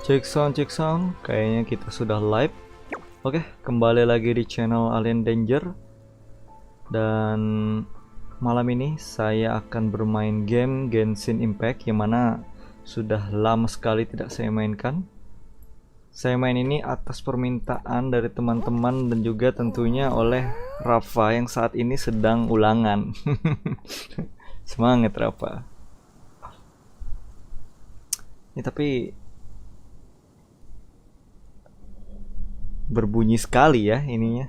Cek sound, kayaknya kita sudah live. Oke, kembali lagi di channel Alien Danger. Dan malam ini saya akan bermain game Genshin Impact, yang mana sudah lama sekali tidak saya mainkan. Saya main ini atas permintaan dari teman-teman dan juga tentunya oleh Rafa yang saat ini sedang ulangan. Semangat Rafa. Ini tapi berbunyi sekali ya ininya.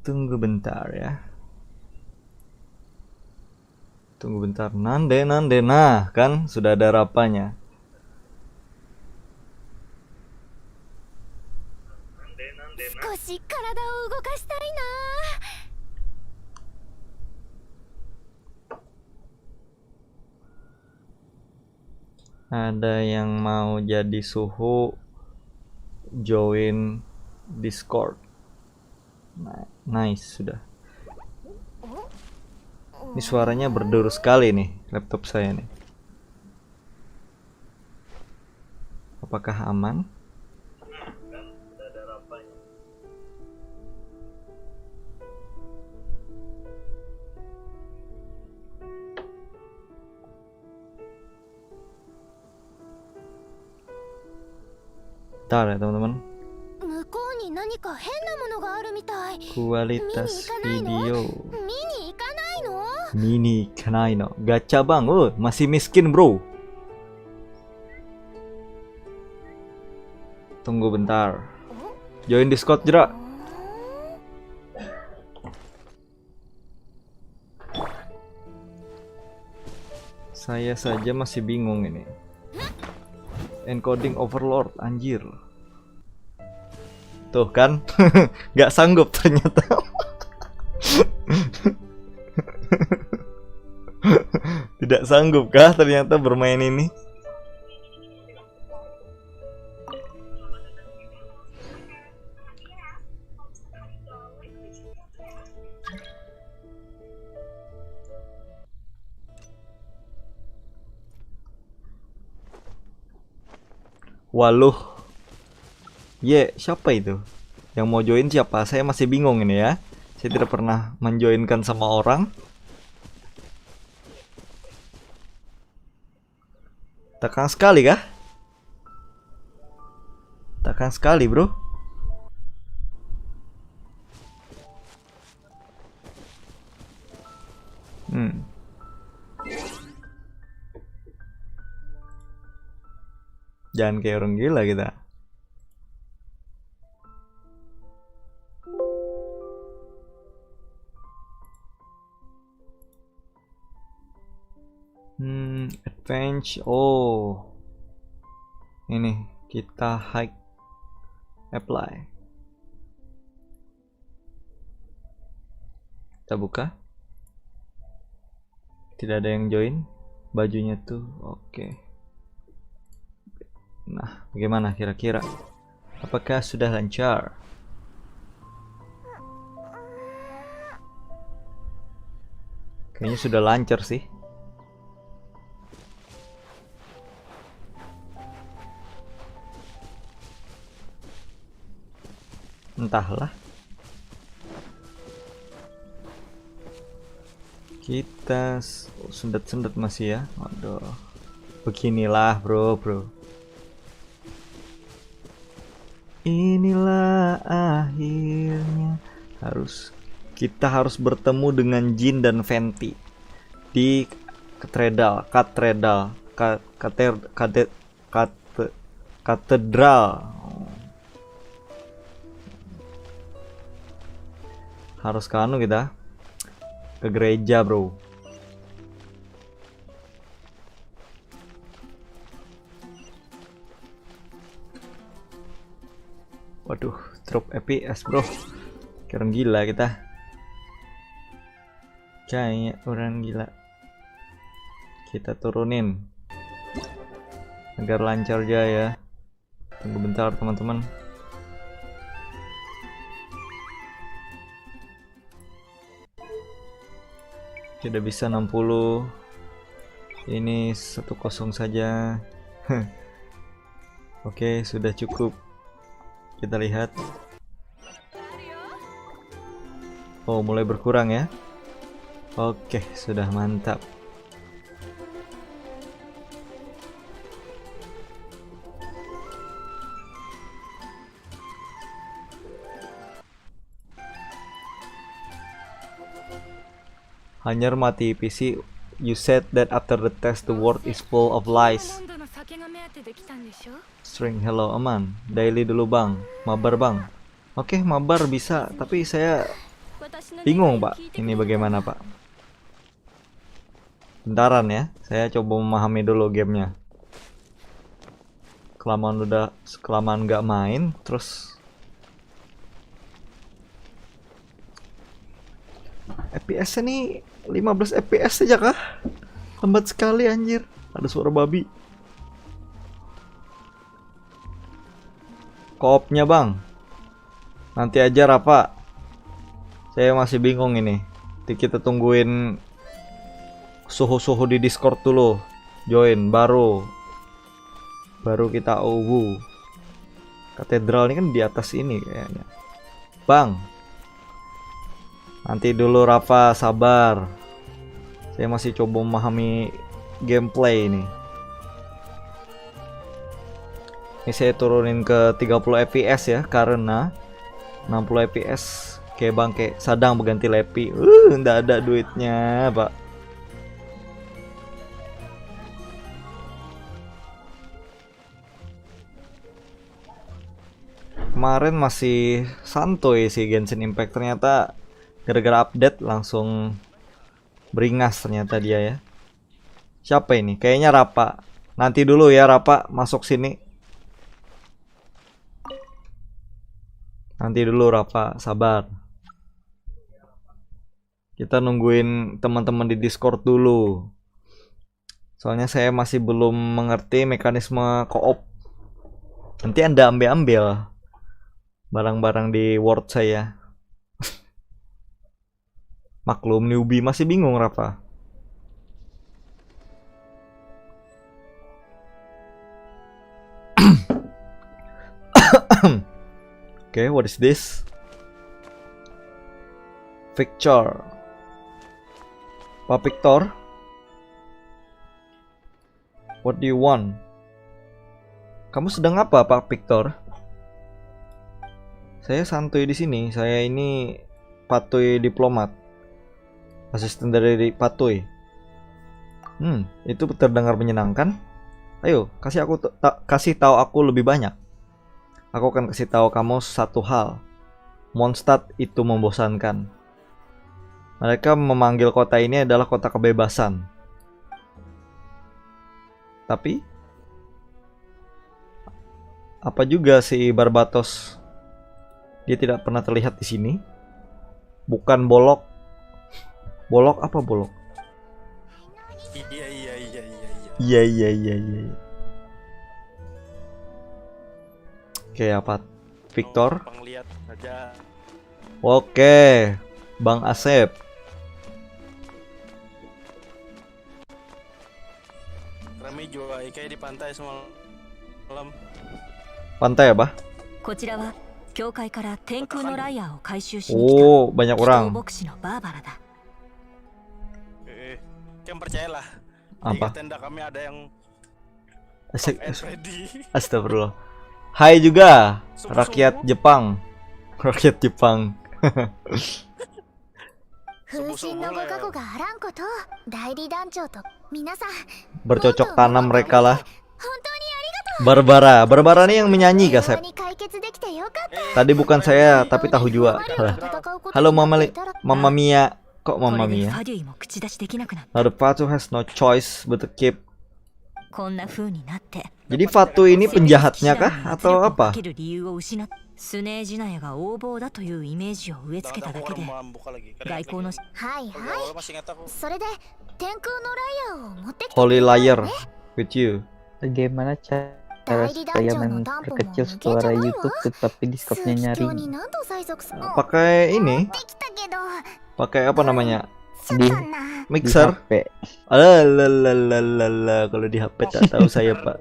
Tunggu bentar ya. Tunggu bentar. Nande. Nah, kan sudah ada rapanya. Ada yang mau jadi suhu, join Discord. Nice, sudah. Ini suaranya berderu sekali nih laptop saya nih. Apakah aman? Bentar ya teman-teman. Kualitas video mini kanaino gacha bang. Oh, masih miskin bro. Tunggu bentar. Join Discord jerak. Saya saja masih bingung ini. Encoding overload, anjir. Tuh kan, nggak sanggup ternyata. Tidak sanggup kah ternyata bermain ini? Waluh. Siapa itu? Yang mau join siapa? Saya masih bingung ini ya. Saya tidak pernah menjoinkan sama orang. Tekan sekali kah? Tekan sekali bro. Jangan kayak orang gila kita. Advance. Oh, ini kita hike, apply. Kita buka. Tidak ada yang join. Bajunya tuh oke. Nah, bagaimana kira-kira? Apakah sudah lancar? Kayaknya sudah lancar sih. Entahlah. Kita sendet-sendet masih ya. Aduh. Beginilah bro. Inilah akhirnya kita harus bertemu dengan Jin dan Venti di katedral. Harus ke anu kita, ke gereja bro. Waduh, drop FPS bro. Kayak orang gila kita. Kayak orang gila. Kita turunin agar lancar jaya. Tunggu bentar teman-teman. Tidak bisa 60. Ini 10 saja. Oke, sudah cukup. Kita lihat. Oh, mulai berkurang ya. Oke, sudah mantap. Hanyar mati PC. You said that after the test the world is full of lies. String hello aman. Daily dulu bang. Mabar bang. Oke, mabar bisa. Tapi saya bingung pak. Ini bagaimana pak? Bentaran ya. Saya coba memahami dulu gamenya. Kelamaan nggak main. Terus FPS nih 15 FPS saja kah? Lambat sekali anjir. Ada suara babi. Koopnya bang. Nanti aja Rafa. Saya masih bingung ini. Nanti kita tungguin suhu-suhu di Discord dulu. Join baru kita uwu. Katedral ini kan di atas ini kayaknya. Bang. Nanti dulu Rafa, sabar. Saya masih coba memahami gameplay ini. Ini saya turunin ke 30 fps ya, karena 60 fps kayak bangke sadang berganti lepi. Nggak ada duitnya, Pak. Kemarin masih santuy sih Genshin Impact, ternyata gara-gara update langsung beringas ternyata dia ya. Siapa ini? Kayaknya Rapa. Nanti dulu ya Rapa masuk sini. Nanti dulu Rapa, sabar. Kita nungguin teman-teman di Discord dulu. Soalnya saya masih belum mengerti mekanisme co-op. Nanti Anda ambil barang-barang di World saya. Maklum newbie masih bingung Rafa. Okay, what is this? Victor. Pak Victor? What do you want? Kamu sedang apa, Pak Victor? Saya santuy di sini. Saya ini patuy diplomat. Asisten dari Patuy. Itu terdengar menyenangkan. Ayo, kasih tahu aku lebih banyak. Aku akan kasih tahu kamu satu hal. Mondstadt itu membosankan. Mereka memanggil kota ini adalah kota kebebasan. Tapi apa juga si Barbatos? Dia tidak pernah terlihat di sini. Bukan Bolok. Bolok apa Bolok? Iya. Oke, apa? Victor? Lihat aja. Oke, Bang Asep. Rame juga kayak di pantai semalam. Pantai apa? Oh, banyak orang. Kan percayalah. Apa? Di tenda kami ada yang Astagfirullah. Hai juga rakyat Jepang. Rakyat Jepang. Bercocok tanam mereka lah. Barbara nih yang menyanyi Gasep. Tadi bukan saya tapi tahu juga. Halo Mama Mia. Kok Mama Mia? Now the Fatu has no choice but to keep. Jadi Fatu ini penjahatnya kah atau apa? Holy liar with you. Bagaimana cara supaya memperkecil suara YouTube tetapi Discordnya nyaring. Pakai ini, pakai apa namanya? Di Mixer. HP. Alalalalalalala, kalau di HP tak tahu saya, Pak.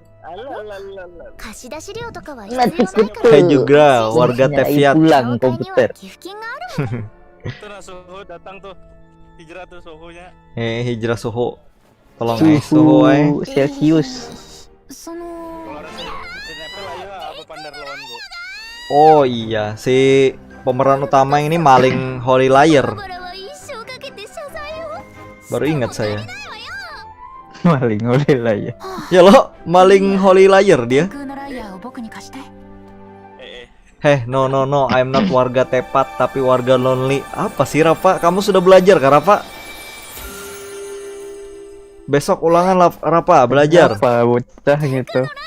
Saya juga warga Teviat. Pulang komputer. Tuh nah Soho datang tuh. Hijrah tuh Sohonya. Hijrah Soho. Tolong Soho Suhu Celcius. Kalau ada Apple ayo apa pandar lawan gua. Oh iya, si pemeran utama ini maling Holy Liar. Baru ingat saya. Maling oleh lah ya. Ya lo, maling Holy Liar dia. No, I'm not warga Tepat tapi warga Lonely. Apa sih Rafa? Kamu sudah belajar kah Rafa? Besok ulangan Rafa, belajar. Apa bocah gitu. Ngeri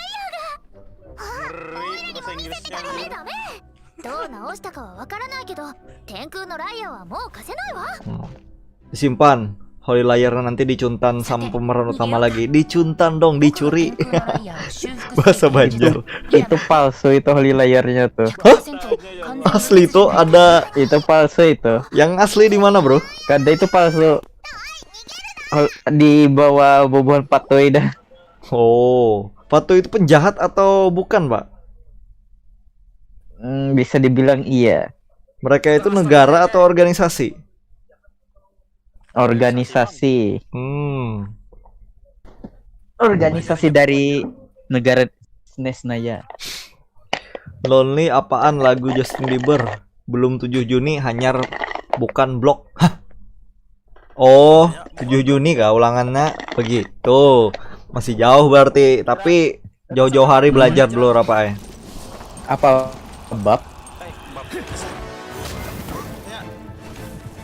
bahasa Inggrisnya. Disimpan. Holy Liar nanti dicuntan sama pemeran utama lagi. Dicuntan dong, dicuri. Bahasa Banjar. Itu palsu itu Holy Liar-nya tuh. Asli tuh ada. Itu palsu itu. Yang asli di mana, Bro? Kada itu palsu. Di bawah bobohan Patoy dah. Oh, Patu itu penjahat atau bukan, Pak? Bisa dibilang iya. Mereka itu negara atau organisasi? Organisasi. Organisasi dari negara Nesnaya. Lonely apaan lagu Justin Bieber? Belum 7 Juni hanyar bukan blok. Hah? Oh, 7 Juni kah ulangannya? Begitu. Masih jauh berarti, tapi jauh-jauh hari belajar dulu Rafa. Apa bab?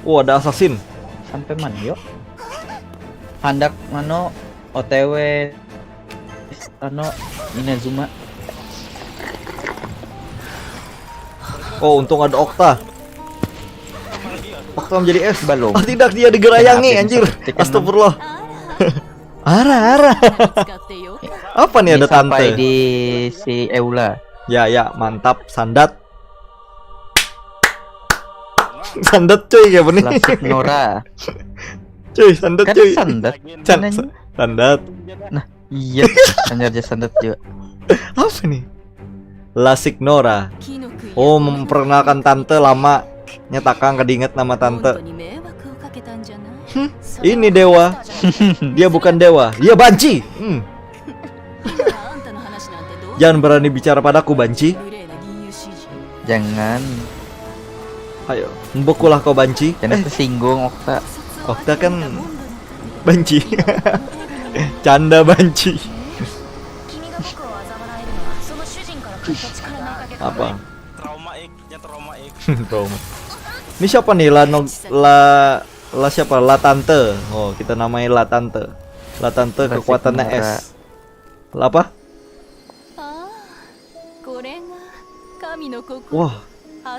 Oh, ada assassin. Sampai mana yuk? Handak mano OTW Inazuma. Oh, untung ada Okta. Okta menjadi S. Belum. Oh, tidak, dia digerayangi anjir. Astagfirullah. Ara. Apa nih ada sampai tante? Di si Eula. Ya, mantap. Sandat. Sandat cuy kayak nih. Lasik Nora. Cuy, sandat Kan cuy. sandat. Sandat. Nah, iya. Hanya aja sandat juga. Apa nih? Lasik Nora. Oh, memperkenalkan tante lama. Nyatakan kedinget nama tante. Ini dewa. Dia bukan dewa, dia banci. Jangan berani bicara padaku, banci. Jangan. Ayo, membekulah kau banci. Jangan tersinggung Okta. Okta kan banci. Canda banci. Apa? Trauma ik. Trauma. Ini siapa nih? La siapa? La Tante. Oh, kita namai La Tante. La Tante kekuatannya S. La apa? Wah,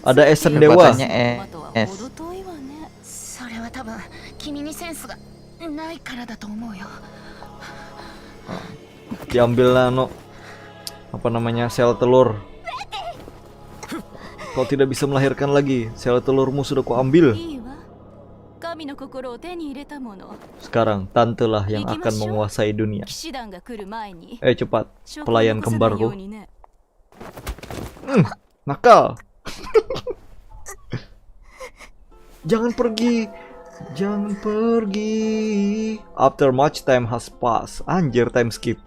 ada Esen Dewa. Kekuatannya S. Diambil nano. Apa namanya? Sel telur. Kau tidak bisa melahirkan lagi. Sel telurmu sudah kau ambil. Sekarang tante lah yang akan menguasai dunia. Cepat, pelayan kembarku. Nakal. Jangan pergi. After much time has passed. Anjir, time skip.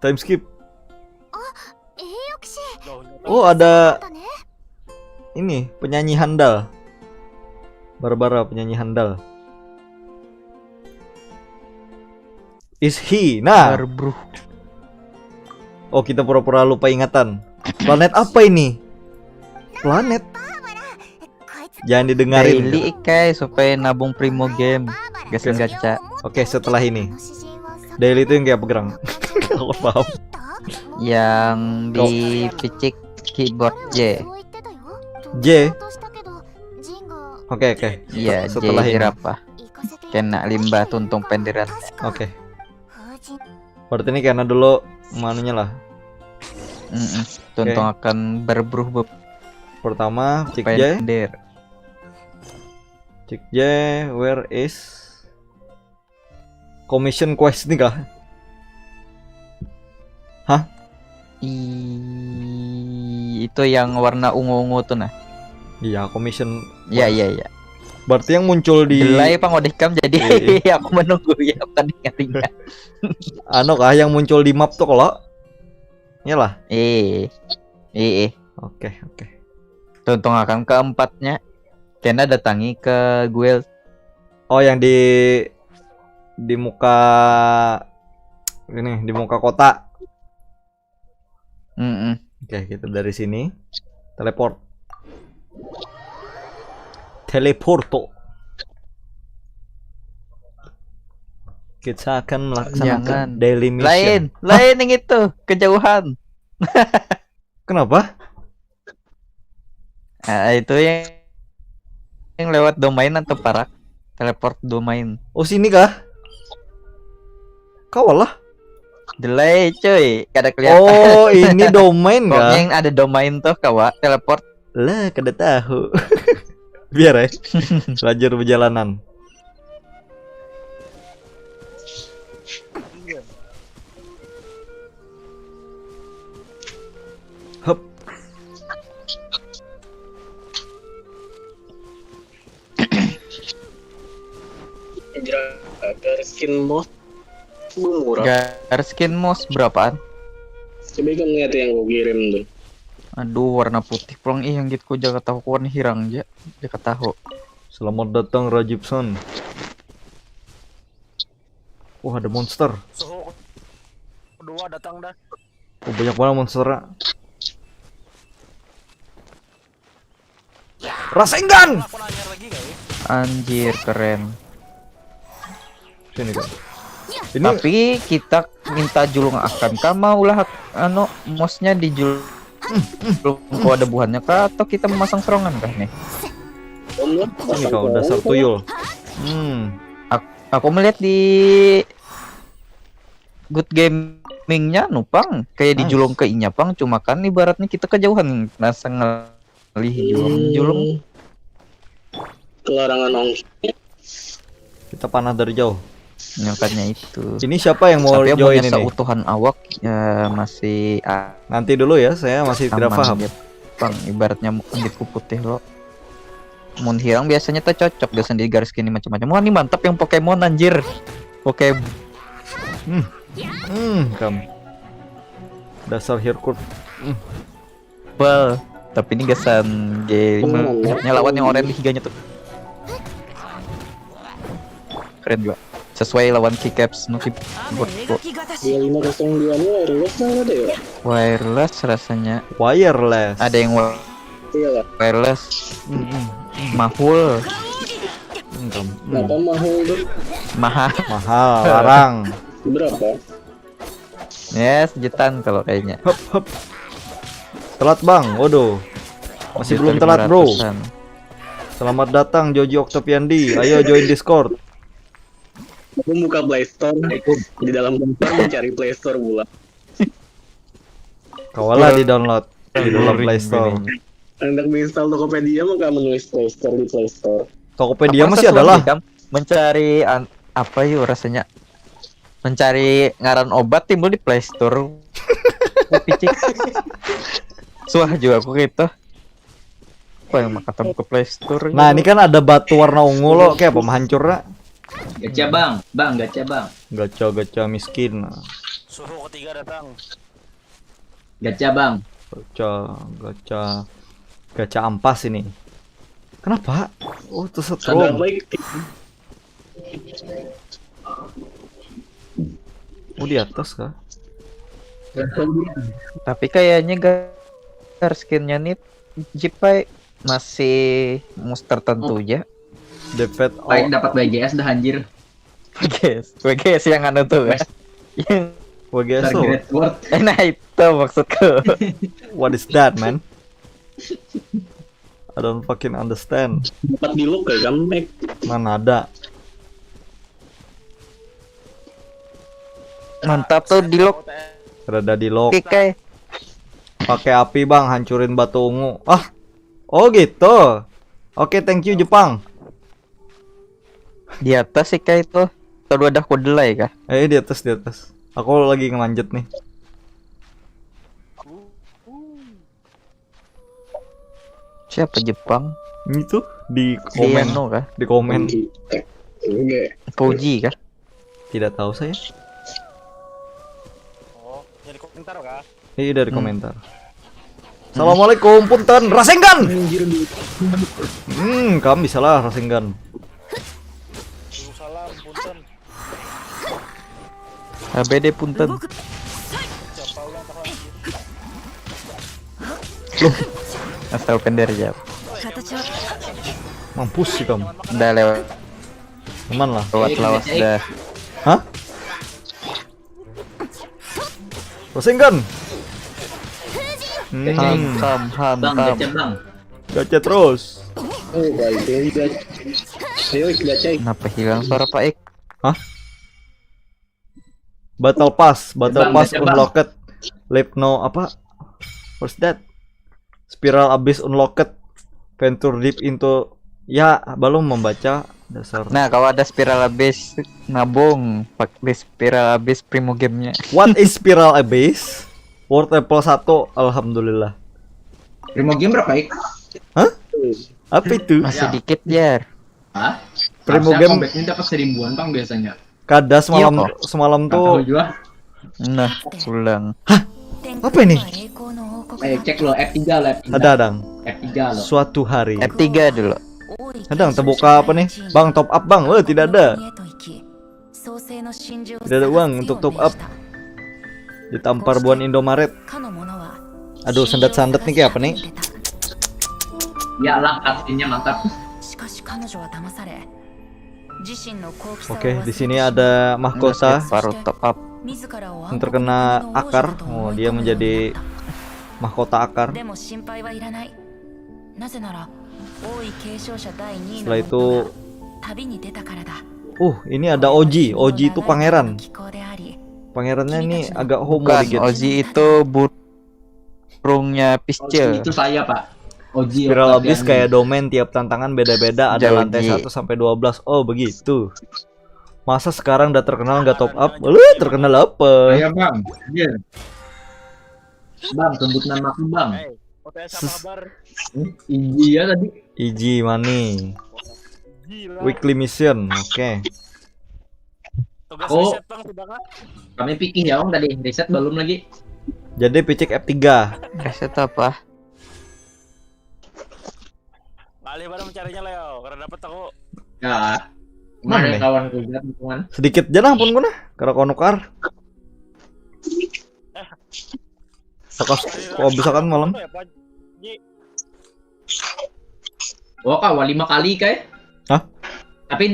Time skip. Oh, ada ini penyanyi handal. Barbara penyanyi handal. Is he? Nah. Oh, kita pura-pura lupa ingatan. Planet apa ini? Planet. Jangan didengarin. Daily Ikai supaya nabung Primo game. Gasin gacha. Oke, setelah ini. Daily itu yang kayak pegerang. Kalau paham. Yang di picik keyboard J. J. Oke. Iya, Setelah J ini. berapa? kena limbah tuntung penderan. Oke. Berarti ini karena dulu manunya lah. Tuntung akan berubah Pertama, Cik J. pender. Cik J, where is commission quest nih kah? Hah? Itu yang warna ungu-ungu tuh nah. Iya, commission. Iya. Berarti yang muncul di Delay pangodekam jadi aku menunggu ya pendengarinnya. anu kah yang muncul di map tuh kalau? Iyalah. Oke. Tuntung akan keempatnya Kena datangi ke guild. Oh, yang di muka ini, di muka kota. Oke, kita dari sini teleport. Teleporto. Kita akan melaksanakan daily mission. Lain yang itu, kejauhan. Kenapa? Nah, itu yang lewat domain atau parak teleport domain. Oh, sini kah? Kau lah. Delay cuy, kada kelihatan. Oh, ini domain kah? Pokoknya yang ada domain tuh kawa teleport. Lah, kada tahu. Biar ya. Belajar perjalanan. Hup. Agar skin moss murah. Gar skin moss berapaan? Coba kamu lihat yang gue kirim tuh. Aduh, warna putih pulang yang gitu jaga tahu warna hirang aja. Jaga tahu. Selamat datang Rajibson. Wah, ada monster. Suhu kedua datang dah. Oh, banyak banget monsternya. Rasengan. Aku nanya lagi guys. Anjir, keren. Sini kan. Ini Tapi kita minta julung akan mau lah mosnya dijulung kalau ada buahnya kah atau kita memasang serangan kah nih? ini kau dasar tuyul. Aku melihat di Good Gamingnya nupang kayak dijulung ke inya pang, cuma kan ibaratnya kita kejauhan nasa ngelih julung. Kelarangan ongkir. Kita panah dari jauh. Nyangkanya itu. Ini siapa yang mau Tapi join ini? seutuhan awak ya masih Nanti dulu ya, saya masih tidak paham. Bang, ibaratnya kumbitku putih lo. Mun hirang biasanya tuh cocok biasanya di garis gini macam-macam. Wah, ini mantap yang Pokemon anjir. Oke. Kamu. Dasar Hirkut. Well, tapi ini gasan game lawan yang oranye higanya tuh. Keren juga. Sesuai lawan keycaps no keyboard pro. 2502 ini wireless nggak ada ya? Wireless rasanya. Wireless. Ada yang Iya lah. wireless. Mahul. Kenapa mahal tuh? Mahal. Mahal, larang. Berapa? Ya, sejutaan kalau kayaknya. Hup. Telat bang, waduh. Masih belum telat bro. Selamat datang Joji Oktopiandi. Ayo join Discord. Aku buka Play Store. Di dalam komputer mencari Play Store pula. Kawalah di download di dalam Play Store. Hendak menginstal Tokopedia maka menulis Play Store di Play Store. Tokopedia Apa masih sesuatu adalah. kan? Mencari apa yuk rasanya? Mencari ngaran obat timbul di Play Store. Picik. Suah juga aku gitu. Apa yang ketemu ke Play Store? Nah, ini kan ada batu warna ungu lo, kayak apa hancurnya? Gacha bang, gacha bang. Gacha miskin. Suhu ketiga datang. Gacha bang. Gacha ampas ini. Kenapa? Oh, itu Sadar setrum. baik. Oh, di atas kah? Tapi kayaknya gar skinnya nih Jipai masih monster tertentu ya. Depet Baik dapat BGS dah anjir. WGS yang anu tuh ya. Yang WGS tuh. Target Sword. nah itu maksudku. What is that, man? I don't fucking understand. Dapat di look ya kan, Mac? Mana ada? Mantap tuh di lock Rada di lock. kayak Pakai api bang, hancurin batu ungu. Ah, oh gitu. Oke, thank you Jepang. di atas sih kayak itu. Kalau ada kedelai kah? Di atas di atas. Aku lagi ngelanjut nih. Siapa Jepang? Itu di Di komen, Eno kah? di komen. Fuji kah? Tidak tahu saya. Oh, jadi komentar kah? Dari komentar. Assalamualaikum, punten, Rasengan. Kamu bisa lah Rasengan. Salam, punten. HBD punten. Siapa ulang tak lagi? Asal pender aja. Mampus sih kamu. Udah lewat Aman lah. lawas dah. Hah? Rasengan. Ham Bang, gacha bang. Gacha terus. Kenapa hilang suara Pak Ik? Hah? Battle Pass Bang, gacha, bang. unlocked. Leave no apa? What's that? Spiral Abyss unlocked. Venture deep into. Ya, belum membaca dasar. Nah, kalau ada spiral habis nabung pakai spiral habis primo gamenya. What is Spiral Abyss? World level 1, alhamdulillah. Primo game berapa ik? Apa itu? Masih Ya. dikit jar. Hah? Primo Harusnya game- combatnya dapat 1000-an bang biasanya. Kada semalam Iya, kok. semalam Nggak tahu tuh. juga. Nah, pulang. Apa ini? Cek lo F3 lo F3. Ada adang. F3 lo. Suatu hari. F3 dulu. Adang terbuka apa nih? Bang top up bang. Tidak ada. Tidak ada uang untuk top up. Ditampar buan Indomaret. Aduh, sandat-sandat nih kayak apa nih? Ya lah aslinya mantap. Oke, di sini ada mahkota Baru top up. yang terkena akar. Oh, dia menjadi mahkota akar. Setelah itu, Ini ada Oji. Oji itu pangeran. Pangerannya ini agak homo Bukan, dikit. Oji itu burungnya Piscil. Itu saya pak. Oji Spiral Octavian. Abyss kayak domain, tiap tantangan beda-beda, ada Jauh, lantai Ji. 1 sampai 12. Oh, begitu. Masa sekarang udah terkenal nggak top up? Lu terkenal apa? Saya bang. Iya. Bang, sebut nama aku bang. Hei, OTS sama kabar. Iya tadi. Iji money. Gila. Weekly mission. Oke. Tugas Oh. riset bang, sudah kah? Kami pikir ya bang tadi riset belum lagi. Jadi picik F3. Reset apa? Alih baru mencarinya Leo, karena dapat aku. Ya. Mana Mana nih? kawan kulihat teman. Sedikit jangan pun kuna. Karena konukar. Sakas kok bisa kan malam? Apa ya, Pak? Ji, Oh kawal 5 kali kayak. Hah? Tapi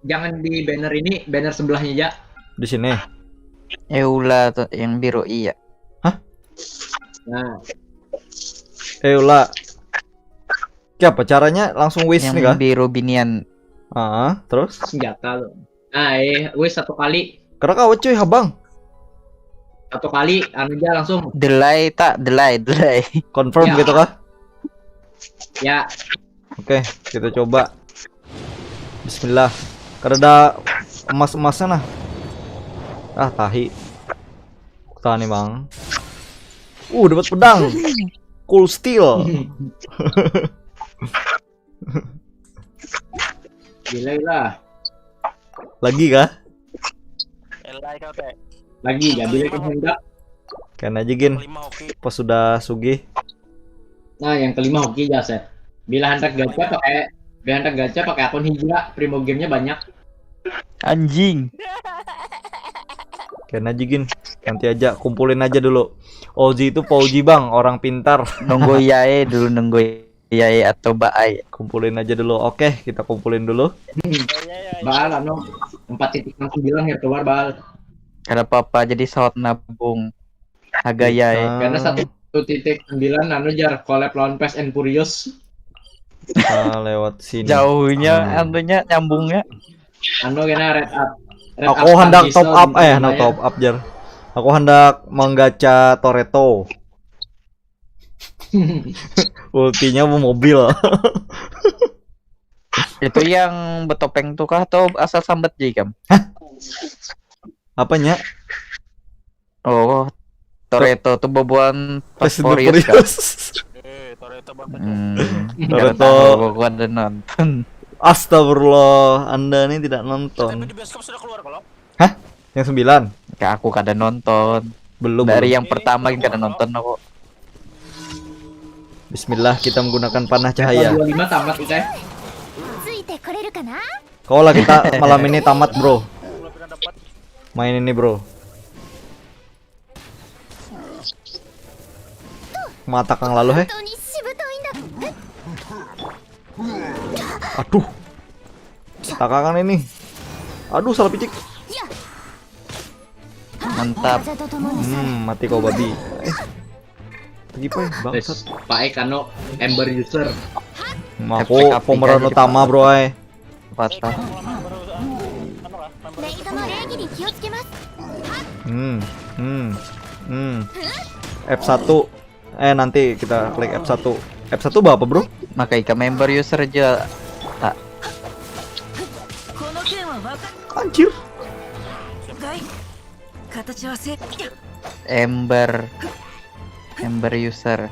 jangan di banner ini, banner sebelahnya aja. Di sini. Eula tuh yang biru iya. Nah, Ulah. Apa caranya langsung wish Yang nih kah? biru binian. Terus? senjata lo. Nah, wes 1 kali. Karena kau cuy habang. 1 kali anu aja langsung. Delay tak delay. Confirm Ya. gitu kah? Ya, Oke, kita coba. Bismillah. Karena ada emas-emasnya nah. Tahi. Tahan nih bang. Dapat pedang. Cool steel. gila lah. Lagi kah? Elai kau teh. Lagi ya bila kehendak. Kan aja gin. 5 oke. Pas sudah sugih. Nah, yang kelima hoki jasa. Bila hendak gacha pakai akun Hijra, Primo gamenya banyak. Anjing. Kan aja gin. Nanti aja kumpulin aja dulu. Oji itu Pauji bang, orang pintar. Nunggu Yae dulu, nunggu Yae atau Baai. Kumpulin aja dulu. Oke, kita kumpulin dulu. Ya. Bal anu 4.69 ya keluar bal. Kada apa-apa jadi sawat nabung. Harga Yae. Karena 1.9 anu jar collab lawan Fast and Furious. Kita lewat sini. Jauhnya anunya nyambungnya. Anu kena Aku hendak top up top up jar. Aku hendak menggacha Toretto. Ultinya mobil. Itu yang betopeng tuh kah atau asal sambat Jikam? Apanya? Oh, Toretto tuh boboan Fast Fast and Furious kah? Furious. Toretto bapak. Toretto gua ada nonton. Astagfirullah, Anda ini tidak Tapi nonton. di bioskop sudah keluar kalau. Yang 9? Kayak aku kada nonton. Belum. Dari belum. yang pertama kada nonton aku. Bismillah, kita menggunakan panah Level cahaya. 25 tamat Ikai. ついてこれるかな Kau lah kita malam ini tamat, bro. Belum pernah dapat. Main ini, bro. Mata Kang lalu, 本当にしぶといんだ Aduh. Takangan ini. Aduh, salah picik. Mantap. 風と共に Mati kau babi. Pergi poy, Wes, bangsat. Pak Kano Ember user. Aku pemeran utama, bro. Patah. Anu kah? メイドの礼儀に気をつけます F1. Nanti kita klik F1. F1 apa, bro? Maka Ika member user aja. Tak. この件は分か Anjir. った形はせ Ember user.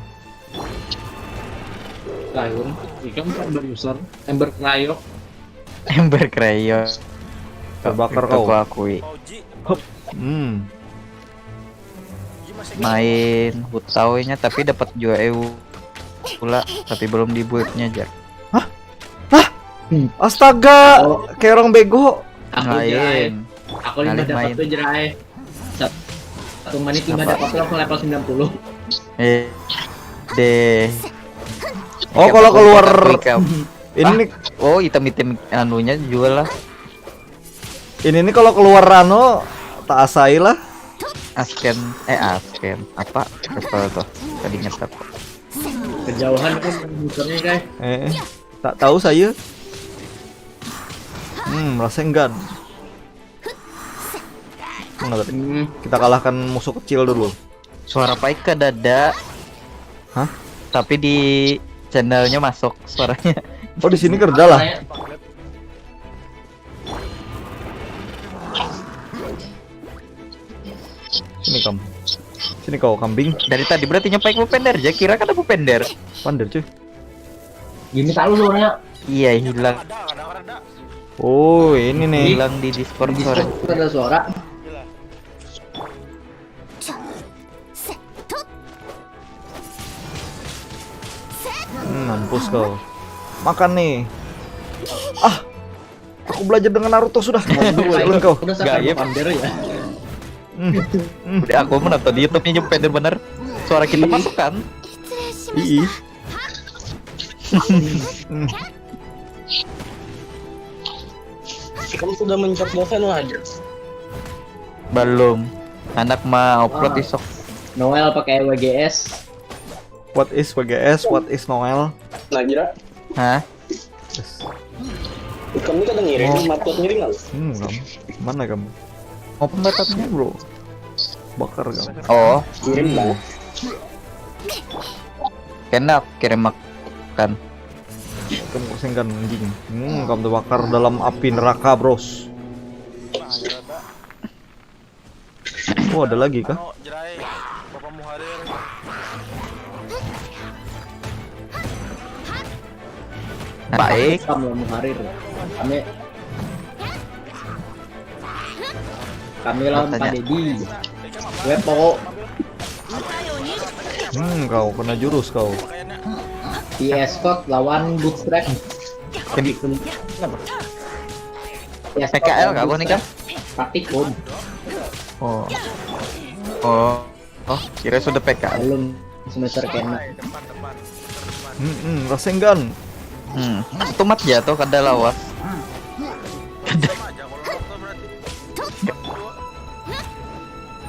Tahun. Ikan Ember user. Ember Cryo. Ember Crayon. Terbakar Itu kau. aku akui. Pauji. Hmm. Ji masih Main Hutaunya tapi dapat juga pula tapi belum dibuatnya aja. Astaga, Oh. kayak orang bego. Aku jerai. Main. Aku 5 Kali dapat main. tuh jerai. Satu menit 5 Apa? dapat tuh aku level 90. Deh. Oh, kalau keluar ini nih, Oh, item-item anunya jual lah. ini nih kalau keluar Rano tak asai lah. Asken apa? Level tuh. Tadi ngetap. Kejauhan kan usernya guys. Tak tahu saya. Merasa enggan. Enggak, kita kalahkan musuh kecil dulu. Suara Paika dada. Hah? Tapi di channelnya masuk suaranya. Oh, di sini kerja lah. Sini kamu. Sini kau kambing. Dari tadi berarti Paik mau pender aja. Kira kan aku pender. Pander cuy. Gini tak lu suaranya. Iya hilang. ada. Oh, ini nih. Hilang di Discord suaranya. Ada suara. Gila. せと Mampus kau. Makan nih. Aku belajar dengan Naruto sudah. Turun kau. Udah sampai Gaib. Pander ya. Udah aku menonton di YouTube-nya juga pender bener. Suara kita masuk kan? 失礼しまし Ii. Kamu sudah mencoblosan aja. Belum. Anak mah upload Ah. besok. Noel pakai WGS. What is WGS? What is Noel? Nah, kira Hah? kamu kadang ngirim market ngirim nggak? Kamu. Mana kamu? Mau pembatasnya bro? Bakar kamu. Oh, Kirim lah. enak kirim makan. Kamu kesengkan anjing. Kamu terbakar dalam api neraka, bros. Oh, ada lagi kah? Ano, jerai. Bapak Muharir. Baik. Kamu Muharir. Kami lawan Pak Katanya. Dedi. Wepo. Kau kena jurus kau. PS Code lawan Bootstrap. Jadi PS PKL kah nih kan? Praktikum. Oh. Oh. Oh, kira sudah PK. Belum semester kena. Rasenggan. Tomat jatuh kada lawas.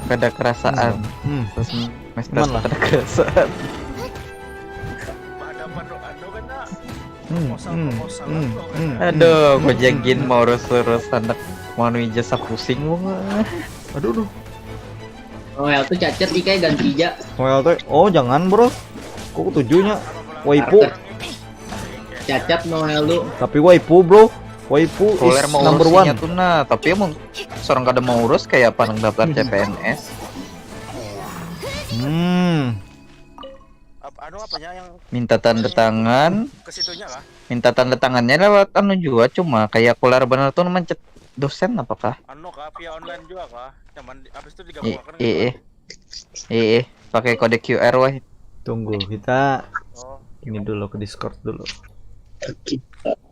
Kada kerasaan. Terus semester Gimana? kada kerasaan. Aduh, gue jagin mau urus-urus anak Manu jasa pusing mah. Aduh. Noel tuh cacat nih kayak ganti aja. Noel teh. Oh, jangan, Bro. Kok ketujuhnya? Waipu. Cacat Noel lu. Tapi waipu, Bro. Waipu Koler is mau number urusnya one. tuh nah, tapi emang seorang kada mau urus kayak apa nang daftar CPNS. Anu apanya yang Minta tanda tangan, ke situnya kah? minta tanda tangannya lewat anu juga cuma kayak Koler bener tuh mencet dosen apakah? Anu kah via online juga kah? Cuman habis itu Iya, digabungkan iya, pakai kode QR wah. Tunggu, kita Oh, ini dulu ke Discord dulu.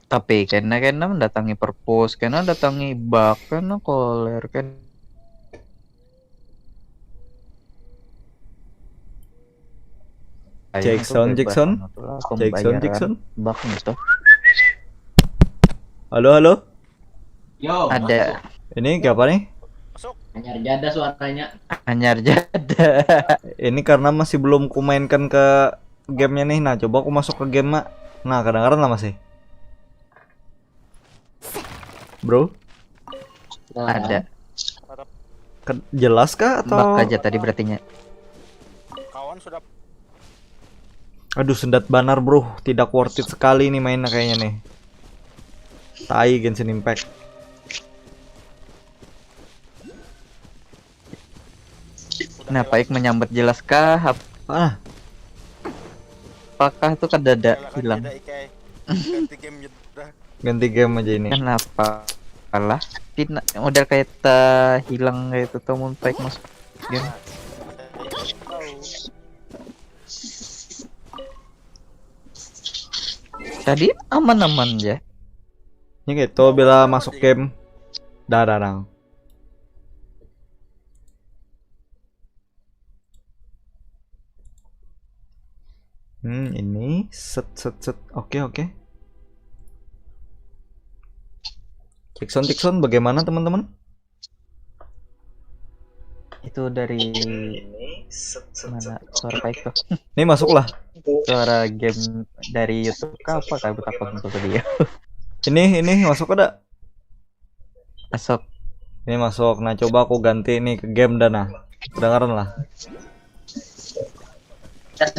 Tapi kena mendatangi perpus, kena datangi bak, kena Koler kan. Jackson. Bak gitu. Halo. Yo. Ada Ini apa nih? masuk. Hanya jada suaranya. Anyar jada. Ini karena masih belum kumainkan ke gamenya nih. Nah, coba aku masuk ke game, Mak. Nah, kadang-kadang lah masih. Bro, Ada. jelas kah atau? Bak aja tadi berartinya. Kawan sudah Aduh, sendat banar, Bro. Tidak worth it sekali nih mainnya kayaknya nih. Tai Genshin Impact. Kenapa Ik menyambat jelas kah? Ah, Apakah itu kadada hilang? ganti game udah. ganti game aja ini. Kenapa? Kalah. Tidak model kayak hilang kayak itu tuh mun baik masuk game. Tadi aman-aman ya. Ini gitu bila masuk game. Darang. Ini set. Oke. Jackson bagaimana teman-teman? Itu dari mana suara baik tuh? Nih masuklah. Suara game dari YouTube kah apa kayak betapa untuk dia? Ini masuk ada. Masuk. Ini masuk. Nah, coba aku ganti ini ke game dan nah. Kedengaran lah.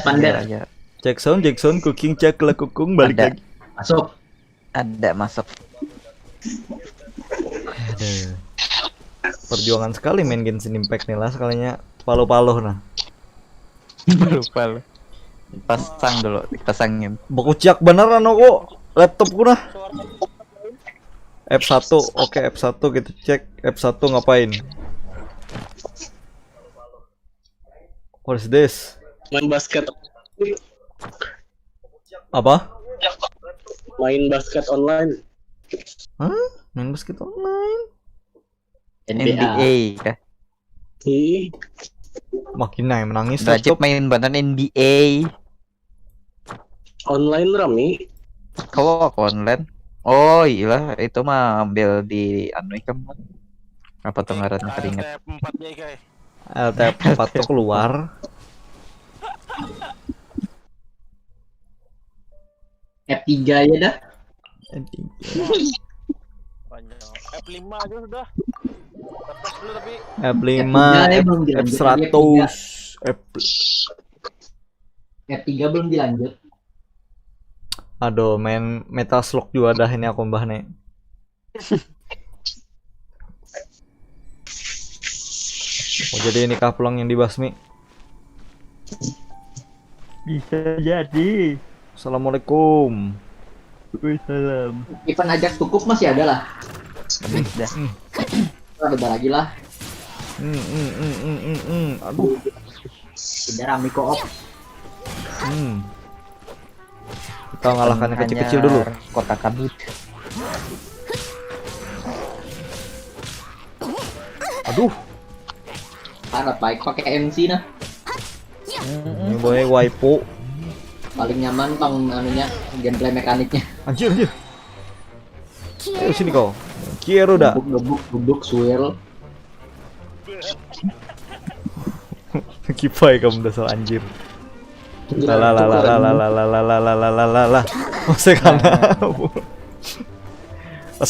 Pander. Ya, Jackson cooking cek kukung balik Ada. lagi. Masuk. ada masuk. Aduh. Perjuangan sekali main Genshin Impact nih lah sekalinya palo-palo nah. Lupa. Pasang dulu, dipasangin. Bekuciak beneran kok laptopku nah. F1, oke F1 kita cek F1 ngapain? What is this? Main basket Apa? online. Hah? Main basket online? NBA kah? Ih, Makin naik menangis Wajib laptop. main banget NBA. online Rami. Kalau aku online. Oh iya, itu mah ambil di anu ikam. Apa tuh ngarannya keringet? LTF 4 ya guys. LTF 4 tuh keluar. F3 ya dah. Panjang. F5 aja sudah. Lepas dulu tapi F5, ya, belum dilanjut. F100, F3 belum dilanjut. Aduh, main Metal Slug juga dah ini aku mbah nih. Oh, jadi ini kah peluang yang dibasmi? Bisa jadi. Assalamualaikum. Waalaikumsalam. Event ajak cukup masih ada lah. Dah. Ada lagi lah. Aduh. Tidak rame co-op. Kita ngalahkan yang kecil-kecil dulu. Kota kabut. Aduh. Parah baik pakai MC nah. Ini boy waipu. Paling nyaman tong anunya gameplay mekaniknya. Anjir. Ayo sini kau. Kiro dah. Duduk swirl. Kipai kamu dasar anjir. Masih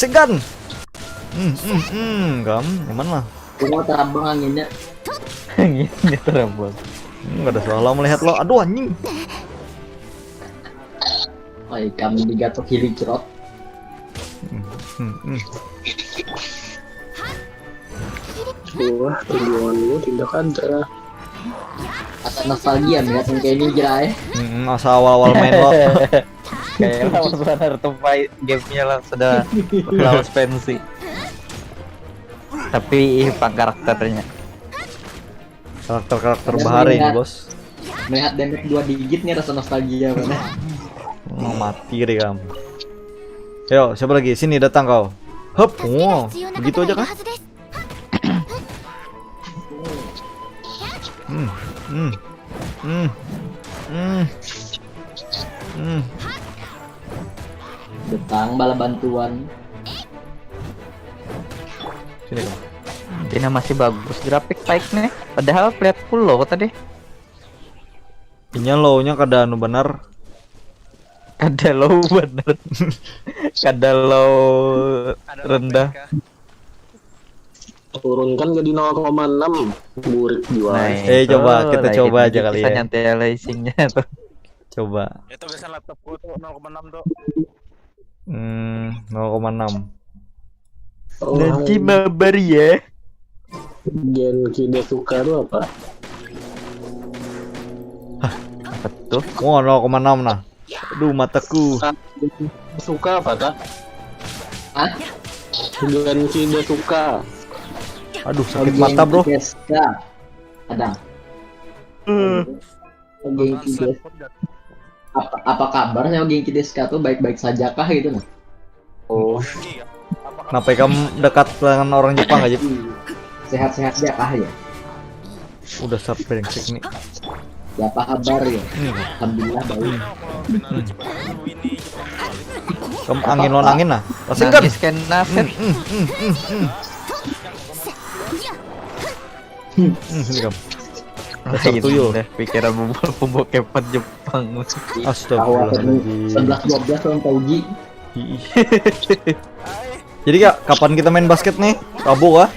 kan. Kam, gimana lah? Gua terabang anginnya. Ini terabang. Nggak ada salah melihat lo. Aduh anjing. Oh, kami digatok kiri cerot. Wah, tujuanmu tidak ada. Asal nostalgia melihat yang kayak ini jerai. Masa awal-awal main lo. Kayak lawas Naruto fight gamenya lah sudah lawas pensi. Tapi pang karakternya. Karakter bahari ini bos. Melihat damage 2 digit nih rasa nostalgia banget. Mau mati deh kamu. Yo, siapa lagi? Sini datang kau. Hup, wow, begitu aja kah? Datang bala bantuan. Sini kau. Ini masih bagus grafik baik nih. Padahal plat full loh tadi. Inya low-nya kada anu benar. Ada low bener. Ada low rendah. Turunkan jadi 0,6 burik jual. Coba, kita coba aja kali ya. Anti-aliasingnya tuh. Coba. Itu biasa laptopku tuh 0,6 tuh. 0,6. Nanti mabar ya. Gen tidak suka tuh apa? Apa tuh? Wah, 0,6 nah. Aduh, mataku. Suka apa kak? Hah? Gen tidak suka. Aduh, sakit mata, bro. Deska. Ada. Genki Deska. Apa kabarnya Genki Deska tuh baik-baik saja kah gitu nah? Oh, Kenapa kamu dekat dengan orang Jepang aja? Sehat-sehat dia kah ya? Udah start brengsek nih. Ya apa kabar ya? Alhamdulillah baik. Kamu angin lawan angin nah. Pasti kan? Nangis kan Nasir. Sini kamu. Dasar Gitu tuyul. deh, pikiran pembokepan Jepang. Astagfirullahaladzim. 11-12 tahun Pauji. Ih. Jadi kak, kapan kita main basket nih? Rabu kah?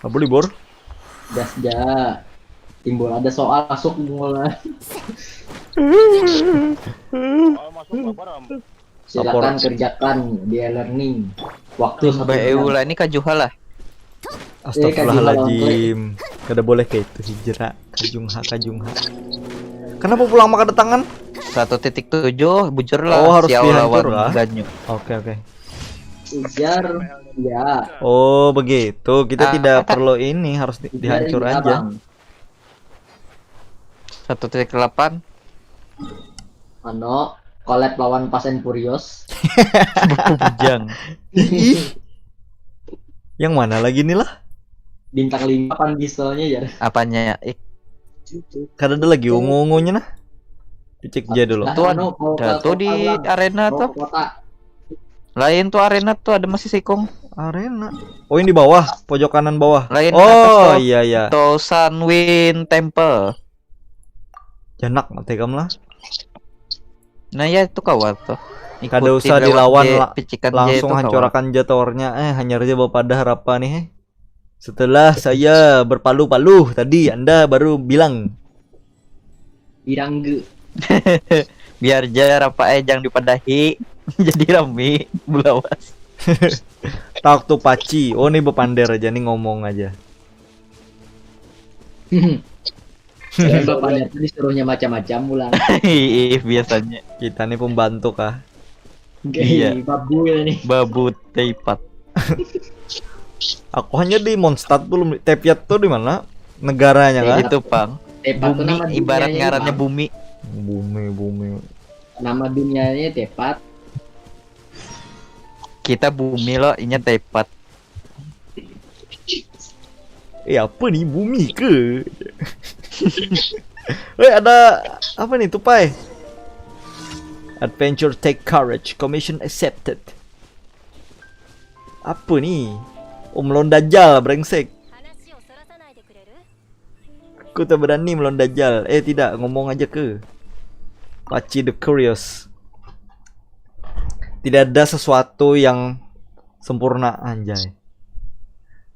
Rabu libur. Gas ja. Timbul ada soal masuk mulai. Silakan kerjakan di e-learning. Waktu Mbak Eula ini kajuhal lah. Astagfirullahaladzim. Kada boleh kayak itu hijrah. Kajungha. Kenapa pulang maka kedatangan? 1.7 bujur lah. Oh, harus Sial dihancur lawan lah. Ganyu. Oke. ujar ya. Oh begitu. Kita tidak perlu ini, harus dihancur Ujar, aja. Bang. 1.8 Ano, collab lawan Fast and Furious. buku bujang. Ih. Yang mana lagi nih lah? Bintang 5 pan dieselnya ya. Apanya? Kada ada lagi ungu-ungunya nah. Dicek aja dulu. Tuh Ano, mau ada ke tuh kota di ulang. arena Mau tuh. ke kota. Lain tuh arena tuh ada masih sikung. Arena. Oh ini di bawah, pojok kanan bawah. Lain Oh atas tuh. iya. Tuh Sunwind Temple. Janak mati kamu lah. Nah ya itu kawan tuh. Kada Ikuti usah lewat dilawan picikan J langsung itu, kawan. hancurkan jatornya. Hanya saja bawa pada harapan nih. Setelah saya berpalu-palu tadi Anda baru bilang. Irangge. Biar jar apa jangan dipadahi. Jadi rame bulawas. Talk to Paci. Oh nih bepander aja nih ngomong aja. Saya bapaknya tadi disuruhnya macam-macam ulang. Biasanya Kita nih pembantu kah? Iya. Babu ya nih. babu teipat. Aku hanya di Mondstadt belum. Tepiat tuh di mana? Negaranya kah? Itu pang. Tepat tuh nama Bumi ibarat dunianya, ngarannya Bang. bumi. Bumi. Nama dunianya Tepat. Kita bumi loh, inya teipat. Apa nih bumi ke? Ada apa nih tupai? Adventure take courage, commission accepted. Apa nih? Om melawan Dajjal brengsek. Aku tak berani melawan Dajjal. Tidak, ngomong aja ke. Paci the Curious. Tidak ada sesuatu yang sempurna, anjay.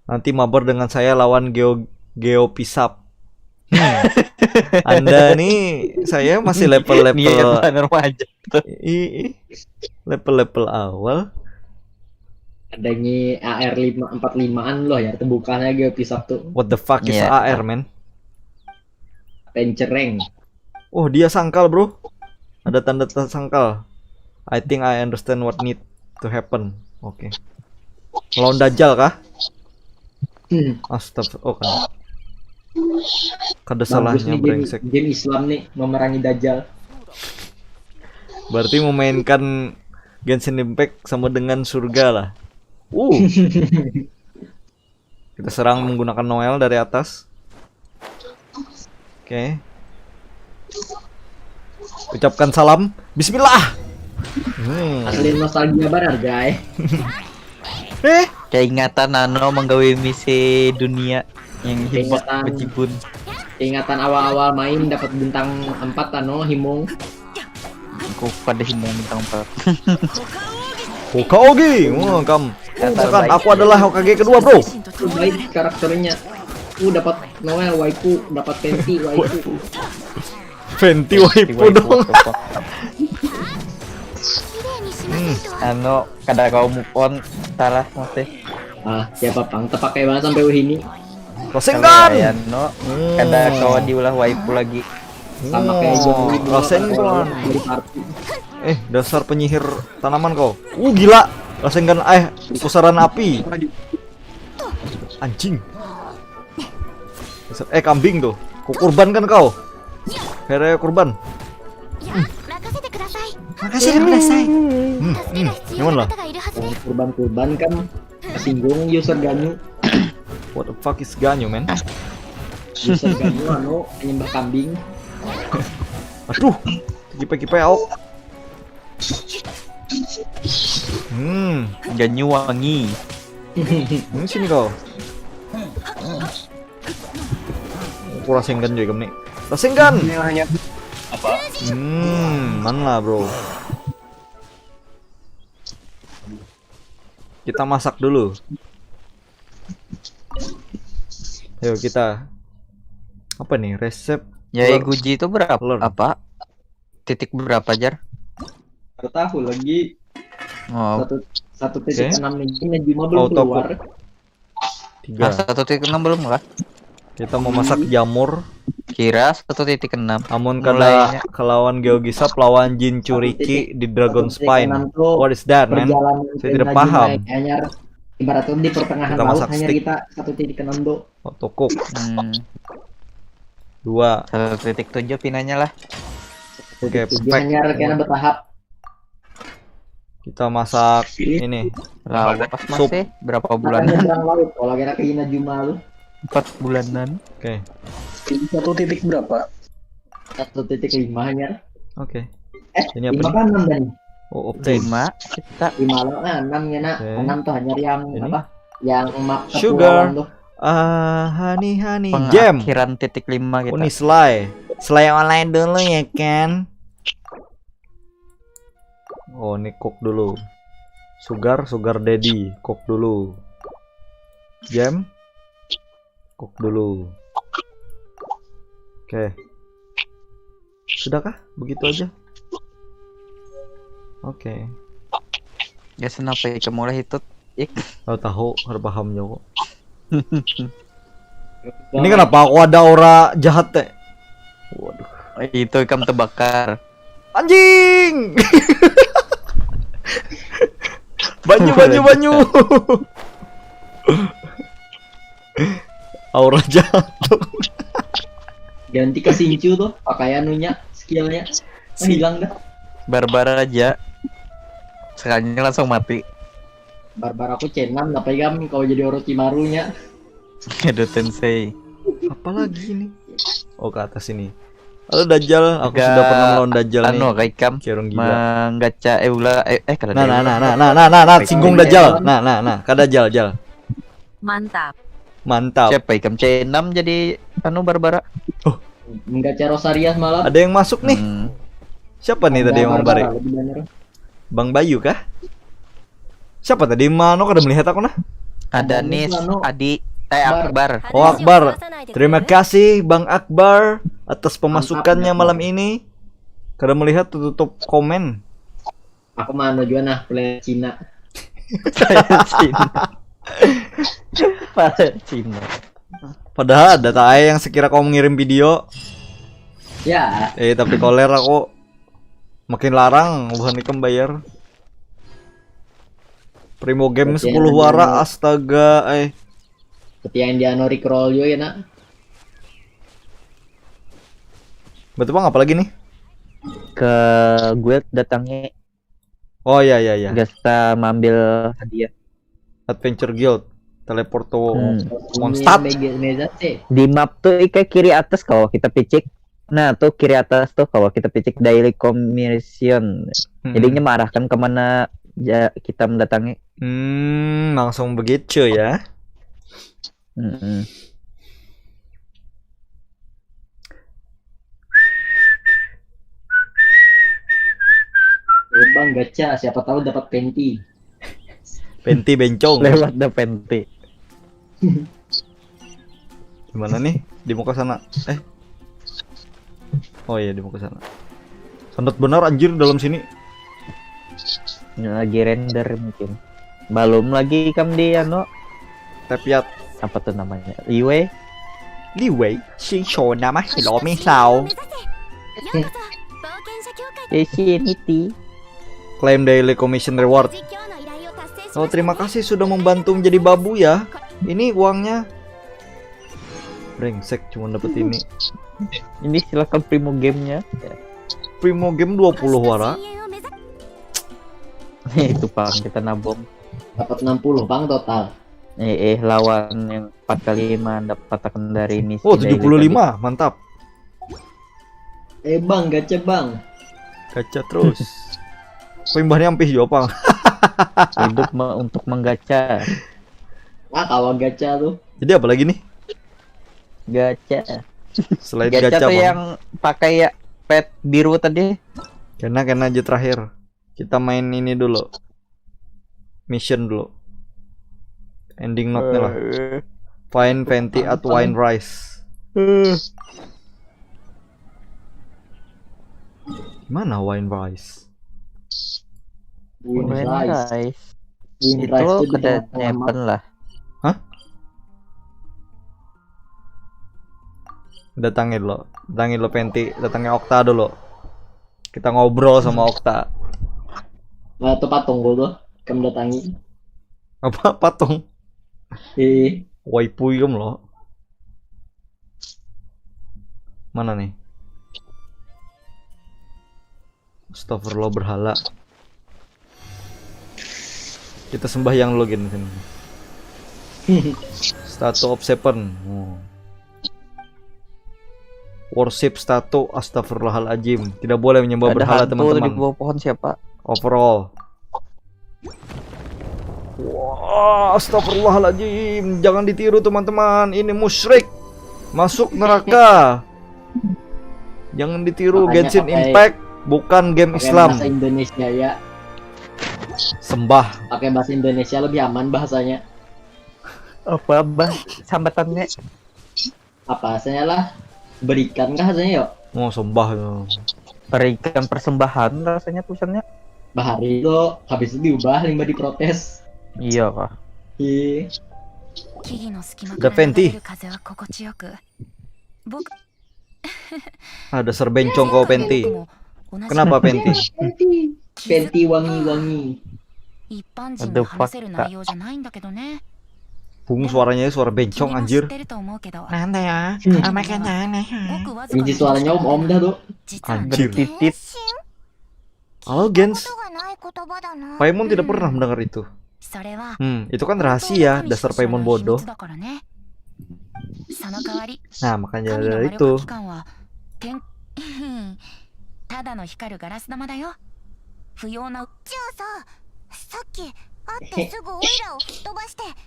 Nanti mabar dengan saya lawan Geopisap. Anda nih, saya masih level-level remaja. level-level awal. Ada ini AR 545-an loh ya, terbukaannya Geopisap tuh. What the fuck is Iya. AR, man? Pencereng. Oh, dia sangkal, bro. Ada tanda sangkal. I think I understand what need to happen. Oke. Lawan Dajjal kah? Astagfirullah. Oh, kan. Kada Bagus salahnya nih brengsek. game Islam nih memerangi Dajjal. Berarti memainkan Genshin Impact sama dengan surga lah. Kita serang menggunakan Noel dari atas. Oke. Ucapkan salam. Bismillah. Asli nostalgia banar, guys. Keingatan Nano menggawe misi dunia yang hebat Keingatan. bejibun. Ingatan awal-awal main dapat bintang 4 himung. Aku pada himung bintang 4. Hokage. Kamu. Bukan, aku adalah Hokage kedua, bro. Baik karakternya. Dapat Noel waifu, dapat Fenty waifu. Fenty waifu dong. Ano, kada kau move on salah masih. Siapa pang terpakai banget sampai ini Rasengan. Ano, kada kau diulah waifu lagi. sama kayak Johnny Rasengan. dari party. Dasar penyihir tanaman kau. Gila. Rasengan pusaran api. Anjing. Kambing tuh. Ku kurban kan kau? Here kurban. Makasih kudasai. Gimana lah? Kurban kan kesinggung user Ganyu. What the fuck is Ganyu, man? User Ganyu penyembah kambing. Aduh, kipai-kipai aok. Ganyu wangi. Sini kau. Aku Rasengan juga nih. Rasengan. Mana bro? Kita masak dulu. Ayo kita. Apa nih resep? Ya Guji itu berapa? Telur. Apa? Titik berapa jar? Tahu lagi Oh, 1.6 ini Najima belum Auto keluar. 3. 1.6 belum lah. Kita mau masak jamur. Kira 1.6. Amun Mulainya. kada kelawan Geogisap lawan Jin Curiki di Dragon Spine. What is that, man? Saya tidak paham. Hanya ibaratnya di pertengahan Kita laut masak hanya stick. kita 1.6 do. Otokok 2. 1.7 pinanya lah. Oke, Jadi hanya karena bertahap. Kita masak ini. Lah, pas Sup. masih berapa Makanya bulan? perang laut. Kalau kira ke Najima lu 4 bulanan. Oke. 1 titik berapa? 1.5 hanya. Oke. Ini Ini apa nih? kan 6 dan Oh, obtain. 5 kita 5 lo 6 ya nak. Oke. 6 tuh hanya yang Ini? apa? Yang map Sugar. kepulauan tuh. Honey jam. pengakhiran titik 5 kita. Ini Slay online dulu ya kan. Oh, ini cook dulu. Sugar daddy, cook dulu. Jam, cook dulu. Oke. Sudahkah? Begitu aja. Oke. Ya kenapa ya mulai itu Tahu harus pahamnya kok. Ini kenapa aku ada aura jahat teh? Waduh. itu ikan terbakar. Anjing. banyu. Aura jahat. Ganti ke Sinchu tuh pakaiannya, skillnya. Hilang dah. Barbar aja. Sekalinya langsung mati. Barbar aku C6 apa ya kau jadi Orochimaru-nya. Edo Tensei. Apalagi nih? Oh, ke atas ini. Halo Dajjal, aku Agak sudah pernah melawan Dajjal nih. Anu kaikam Kirong gila. menggaca Eula kada Nah, singgung Dajjal. Nah, ka Dajjal, Jal. Mantap. Mantap. Siapa ikam C6 jadi anu Barbara. Enggak cara Rosarias malah. Ada yang masuk nih. Siapa nih tadi yang Gambar membari? lebih banyak. Bang Bayu kah? Siapa tadi? Mano kada melihat aku nah? Ada Abang Nis, Wisnu. Adi, Akbar. Oh Akbar, terima kasih Bang Akbar atas pemasukannya malam ini. Kada melihat tutup komen. Aku mana juga nah player Cina. Cina. Pada Cina. Padahal ada tak yang sekira kau mengirim video. Ya, Tapi koler aku makin larang bukan ikam bayar. Primo Game 10 wara astaga seperti yang dia no Rickroll juga ya nak. Betul Bang apa lagi nih? Ke guild datangnya Oh iya. Gasta mengambil hadiah. Adventure Guild teleport to Ini Mondstadt. Megazate. Di map tuh kayak kiri atas kalau kita picik. Nah tuh kiri atas tuh kalau kita picik daily commission. Jadinya mengarahkan kemana kita mendatangi. Langsung begitu ya. Bang gacha, siapa tahu dapat penti. Penti bencong. Lewat the penti. Gimana nih? Di muka sana. Oh iya di muka sana. Sandat benar anjir dalam sini. Lagi render mungkin. Belum lagi kam di Tepiat. apa tuh namanya? Liwei. Liwei, si show nama Hello Misao. Niti. Claim daily commission reward. Oh terima kasih sudah membantu menjadi babu ya. Ini uangnya. Brengsek cuma dapat ini. Ini silakan primo gamenya. Primo game 20 wara. Itu Bang, kita nabung. Dapat 60 bang total. Lawan yang 4 kali 5 dapatkan dari misi. Oh daily 75 tadi. mantap. Bang gacha bang. Gacha terus. Kok imbahnya ampih jo Pang. Hidup untuk menggacha. Wah kalau gacha tuh. Jadi apa lagi nih? Gacha. Selain Gacha gacha, tuh Bang. yang pakai ya pet biru tadi. Kena aja terakhir. Kita main ini dulu. Mission dulu. Ending note-nya lah. Find Venti at Wine Rice. Mana Wine Rice? Win Keren, Rice. guys. Win Itu Rice tuh di udah tengah-tengah nyimpen lah. Datangin lo Venti, datangin Okta dulu. Kita ngobrol sama Okta. Nah, itu patung gua tuh. Kamu datangi. Apa patung? Waipu yum lo. Mana nih? Astagfirullah berhala. Kita sembahyang login sini. Statue of Seven. Worship statue astagfirullahaladzim. Tidak boleh menyembah Ada berhala hantu di teman-teman. bawah pohon siapa? Overall. Wah, astagfirullahaladzim. Jangan ditiru teman-teman. Ini musyrik. Masuk neraka. Jangan ditiru. Makanya Genshin pakai- Impact bukan game Pakai Islam. bahasa Indonesia ya. Sembah. Pakai bahasa Indonesia lebih aman bahasanya. Apa sambatannya? Apa bahasanya lah? Berikan kah rasanya yuk? Oh, sembah. Berikan persembahan rasanya tulisannya. Bahari itu habis itu diubah lima diprotes. Iya kah? Ih, Udah Venti. Ada serbencong kau Venti. Kenapa Venti? Penti wangi-wangi. Aduh, fuck, Kak. Bung suaranya suara bencong anjir. Nanda ya, Ini suaranya om-om dah tuh. Anjir. Bertitit. Halo Gens. Paimon tidak pernah mendengar itu. Itu kan rahasia, dasar Paimon bodoh. Nah, makanya dari itu.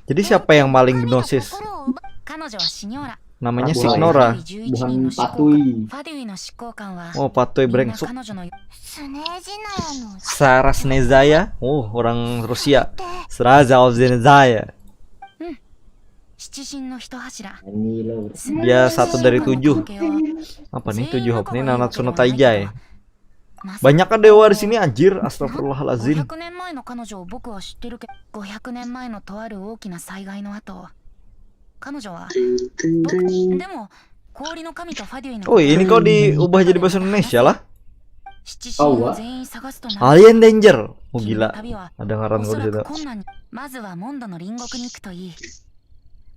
Jadi siapa yang maling gnosis? Namanya Bukan. Signora. Bukan Patui. ファデュイの執行官は Oh, Patoy みんな brengsek. 彼女の スネジナヤの Sarasnezaya. Oh, orang Rusia. Srazavznezaya. 七神の一柱 Ini lo. Dia satu dari 7. Apa nih 7 hop nih Nanatsu no Taijai. Banyak kan dewa di sini anjir. Astagfirullahalazim. 500年前の彼女を僕は知ってるけど500年前のとある大きな災害の後彼女はでも氷の神とファデュイの Oh, ini kok diubah jadi bahasa Indonesia lah. 七神を全員探すとなる Alien Danger. Oh 君の gila. 旅は Ada お ngaran そ gue ら di く situ. 困難にまずはモンドの隣国に行くといい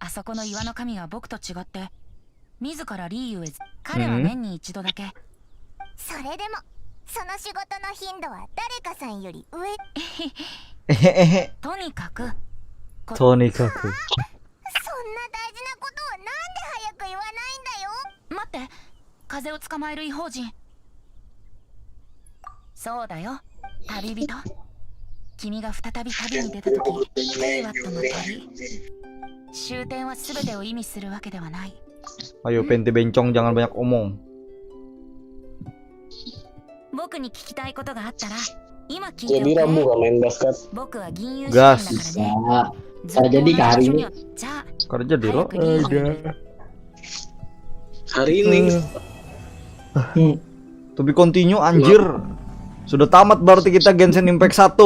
あそこの岩の神は僕と違って自らリーユへ彼は年に一度だけそれでもその仕事の頻度は誰かさんより上。 Hehehe. とにかく Tonikaku. そんな大事なことをなんで早く言わないんだよ。待って風を捕まえる異邦人そうだよ旅人君が再び旅に出た時ペイワットの旅終点は全てを意味するわけではない Ayo pente bencong jangan banyak omong. 僕に聞きたいことがあったら今聞いてお Jadi く Rambo ね gak main basket. 僕は銀融 Gas 市民だからね Bisa. ずっと同じ jadi 場 hari 所 ini にはじゃあ Kerja di lo. 早くリーユへ Hari ini To be continue anjir. Sudah tamat berarti kita Genshin Impact 1.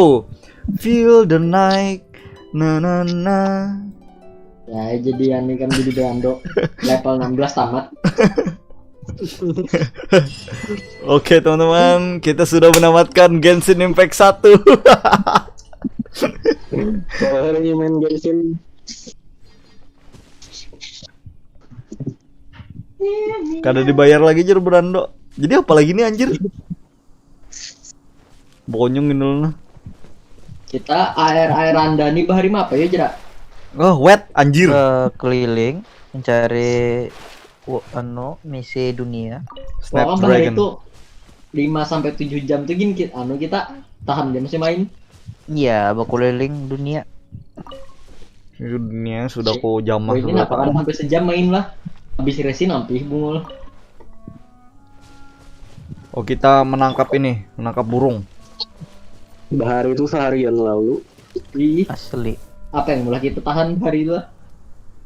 Feel the night. Na na na. ya jadi aneh kan jadi Brando level 16 tamat. Oke teman-teman, kita sudah menamatkan Genshin Impact 1. kalau hari ini main Genshin Kada dibayar lagi jer Brando. Jadi apa lagi nih anjir? Bonyong ini loh. Kita air anda nih bahari apa ya Jera? Oh, wet anjir. Keliling mencari misi dunia. Kalau bahari Snapdragon. itu 5 sampai 7 jam tuh gini kita tahan dia masih main. Iya, berkeliling dunia. Ini dunia sudah ku jamah Oh, ini dulu. apa kan sampai sejam main lah. Habis resin nampih bungul. Oh, kita menangkap burung. bahari itu seharian lalu. Ih, Asli. apa yang mulai kita tahan hari itu lah?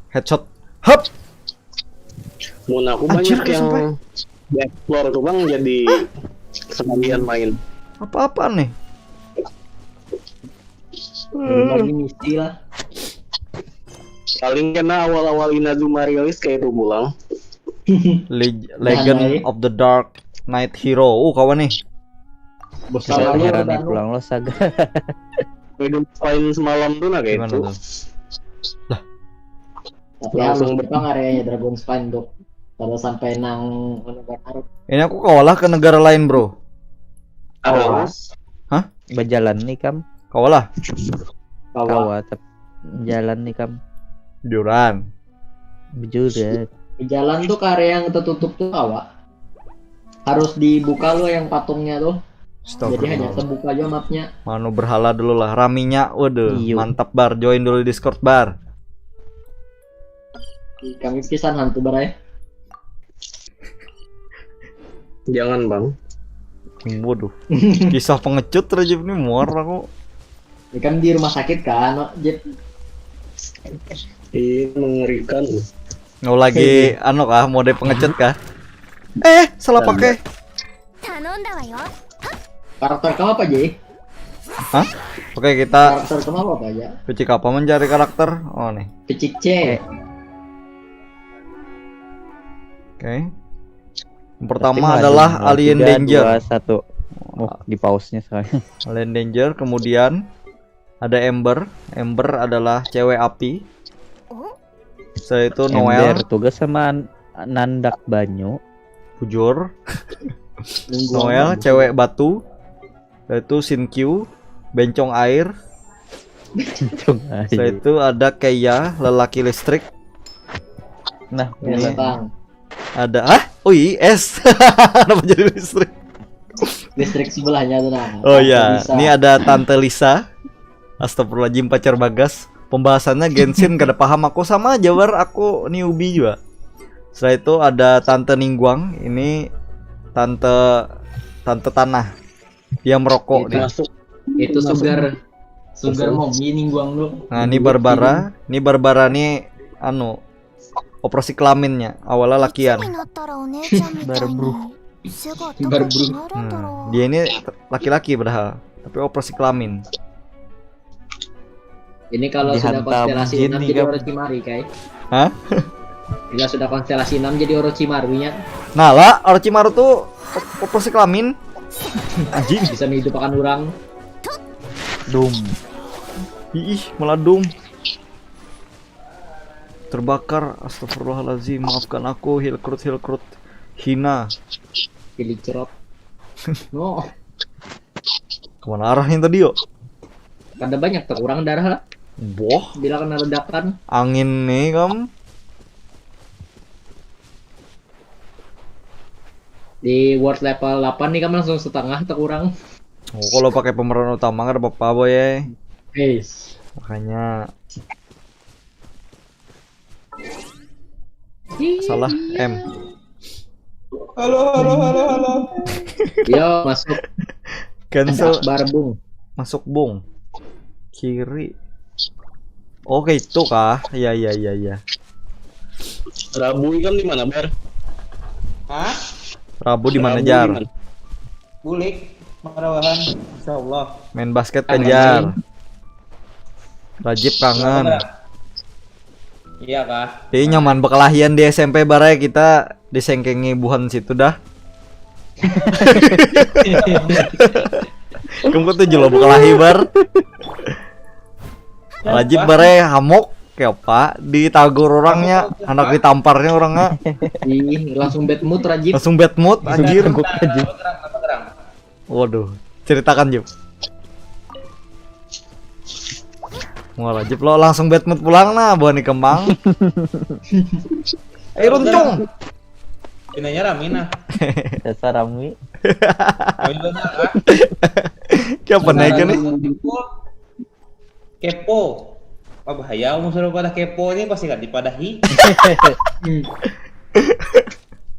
Headshot. Hup. Mun aku Anjir, banyak yang sampai. di explore tuh bang jadi sekalian main. Apa-apaan nih? Berbagi misi lah. Paling kena awal-awal Inazuma rilis kayak itu pulang. Legend Nah, of the Dark Knight Hero. Kawan nih. Salah Saya ya, heran nih Bang. pulang lo saga. Hidup main semalam tuh nah kayak Gimana itu. tuh? Tapi harus depan areanya Dragon Spine tuh. Kalau sampai nang Arab. Ini aku kawalah ke negara lain, bro. Harus. Berjalan nih kam. Kawalah. Kawa. Kawat. Jalan nih kam. Duran. Bejuret. Di jalan tuh ke area yang tertutup tuh kawa. Harus dibuka lo yang patungnya tuh. Jadi hanya terbuka aja mapnya. Manu berhala dulu lah. Raminya, waduh, Iyo. mantap bar. Join dulu di Discord bar. Kami pisan hantu barai. Jangan bang. Waduh. Kisah pengecut Rajib nih muar aku. Ini kan di rumah sakit kan, no? Jep. Ini mengerikan. Nggak lagi anu kah mode pengecut kah? Salah pakai. 頼んだわよ。 Karakter kamu apa Jay? Hah? Oke, kita Karakter kamu apa aja? picik apa mencari karakter? Oh nih. Picik C. Oke. Yang pertama adalah Alien Danger. 2, 1. Oh, di pause-nya soalnya. Alien Danger, kemudian ada Ember. Ember adalah cewek api. Setelah itu Noel, Ember tugas sama Nandak Banyu. Bujur. Nunggu Noel, apa? cewek batu. Setelah itu Shinkyu, bencong air. Setelah itu ada Keiya, lelaki listrik. Nah, Ya, Ini Bang. ada oh iya es. Kenapa jadi listrik? Listrik sebelahnya tuh nah. Oh iya, Bisa. ini ada Tante Lisa. Astagfirullahaladzim, pacar Bagas. Pembahasannya Genshin kada paham aku, sama aja bar aku newbie juga. Setelah itu ada Tante Ningguang. Ini tante tanah. Dia merokok nih. Masuk. Itu sugar mommy Ningguang lu. Nah, ini Barbara. Ini Barbara nih anu operasi kelaminnya. Awalnya lakian. になったらお姉ちゃんみたいに背が高くなるんだろう。 Dia ini laki-laki padahal, tapi operasi kelamin. Ini kalau sudah Dihantam konstelasi jin 6 nih, jadi Gap. Orochimaru kai. Hah? Bila sudah konstelasi 6 jadi Orochimaru-nya. Nah lah, Orochimaru tuh operasi kelamin. Anjing. Bisa menghidupkan orang. Doom. Ih, meladung. Terbakar. Astagfirullahaladzim, maafkan aku. Hilkrut. Hina. Pilih cerot. No. Kemana arahnya tadi yo? Ada banyak terkurang darah. Boh, Bila kena ledakan. angin nih kamu. Di world level 8 nih kan langsung setengah terkurang. Oh, kalau pakai pemeran utama nggak ada apa-apa boy ya. Guys. Makanya salah M. Halo. Yo masuk Cancel. barbung. Masuk bung. Kiri. Oke itu kah? Iya. Rabu kan di mana, Ber? Hah? Rabu di mana Rabu Jar? di mana? Bulik, marawahan. Insyaallah. Main basket kan Jar. Rajib kangen. Iya kah? Jadi nyaman bekelahian di SMP barai kita disengkengi buhan situ dah. Kamu tuh jelo bekelahi bar. Rajib barai hamok kayak apa ditagor orangnya, anak ditamparnya orangnya. Ih, langsung bad mood Rajib. Langsung bad mood anjir. Apa terang? Waduh, ceritakan Jib. Mau Rajib lo langsung bad mood pulang nah, bawa nih kembang. Runcung. Pinanya Ramina. Dasar Ramwi. Kayak naik nih. Kepo. Apa bahaya umur suruh pada kepo ini pasti gak dipadahi.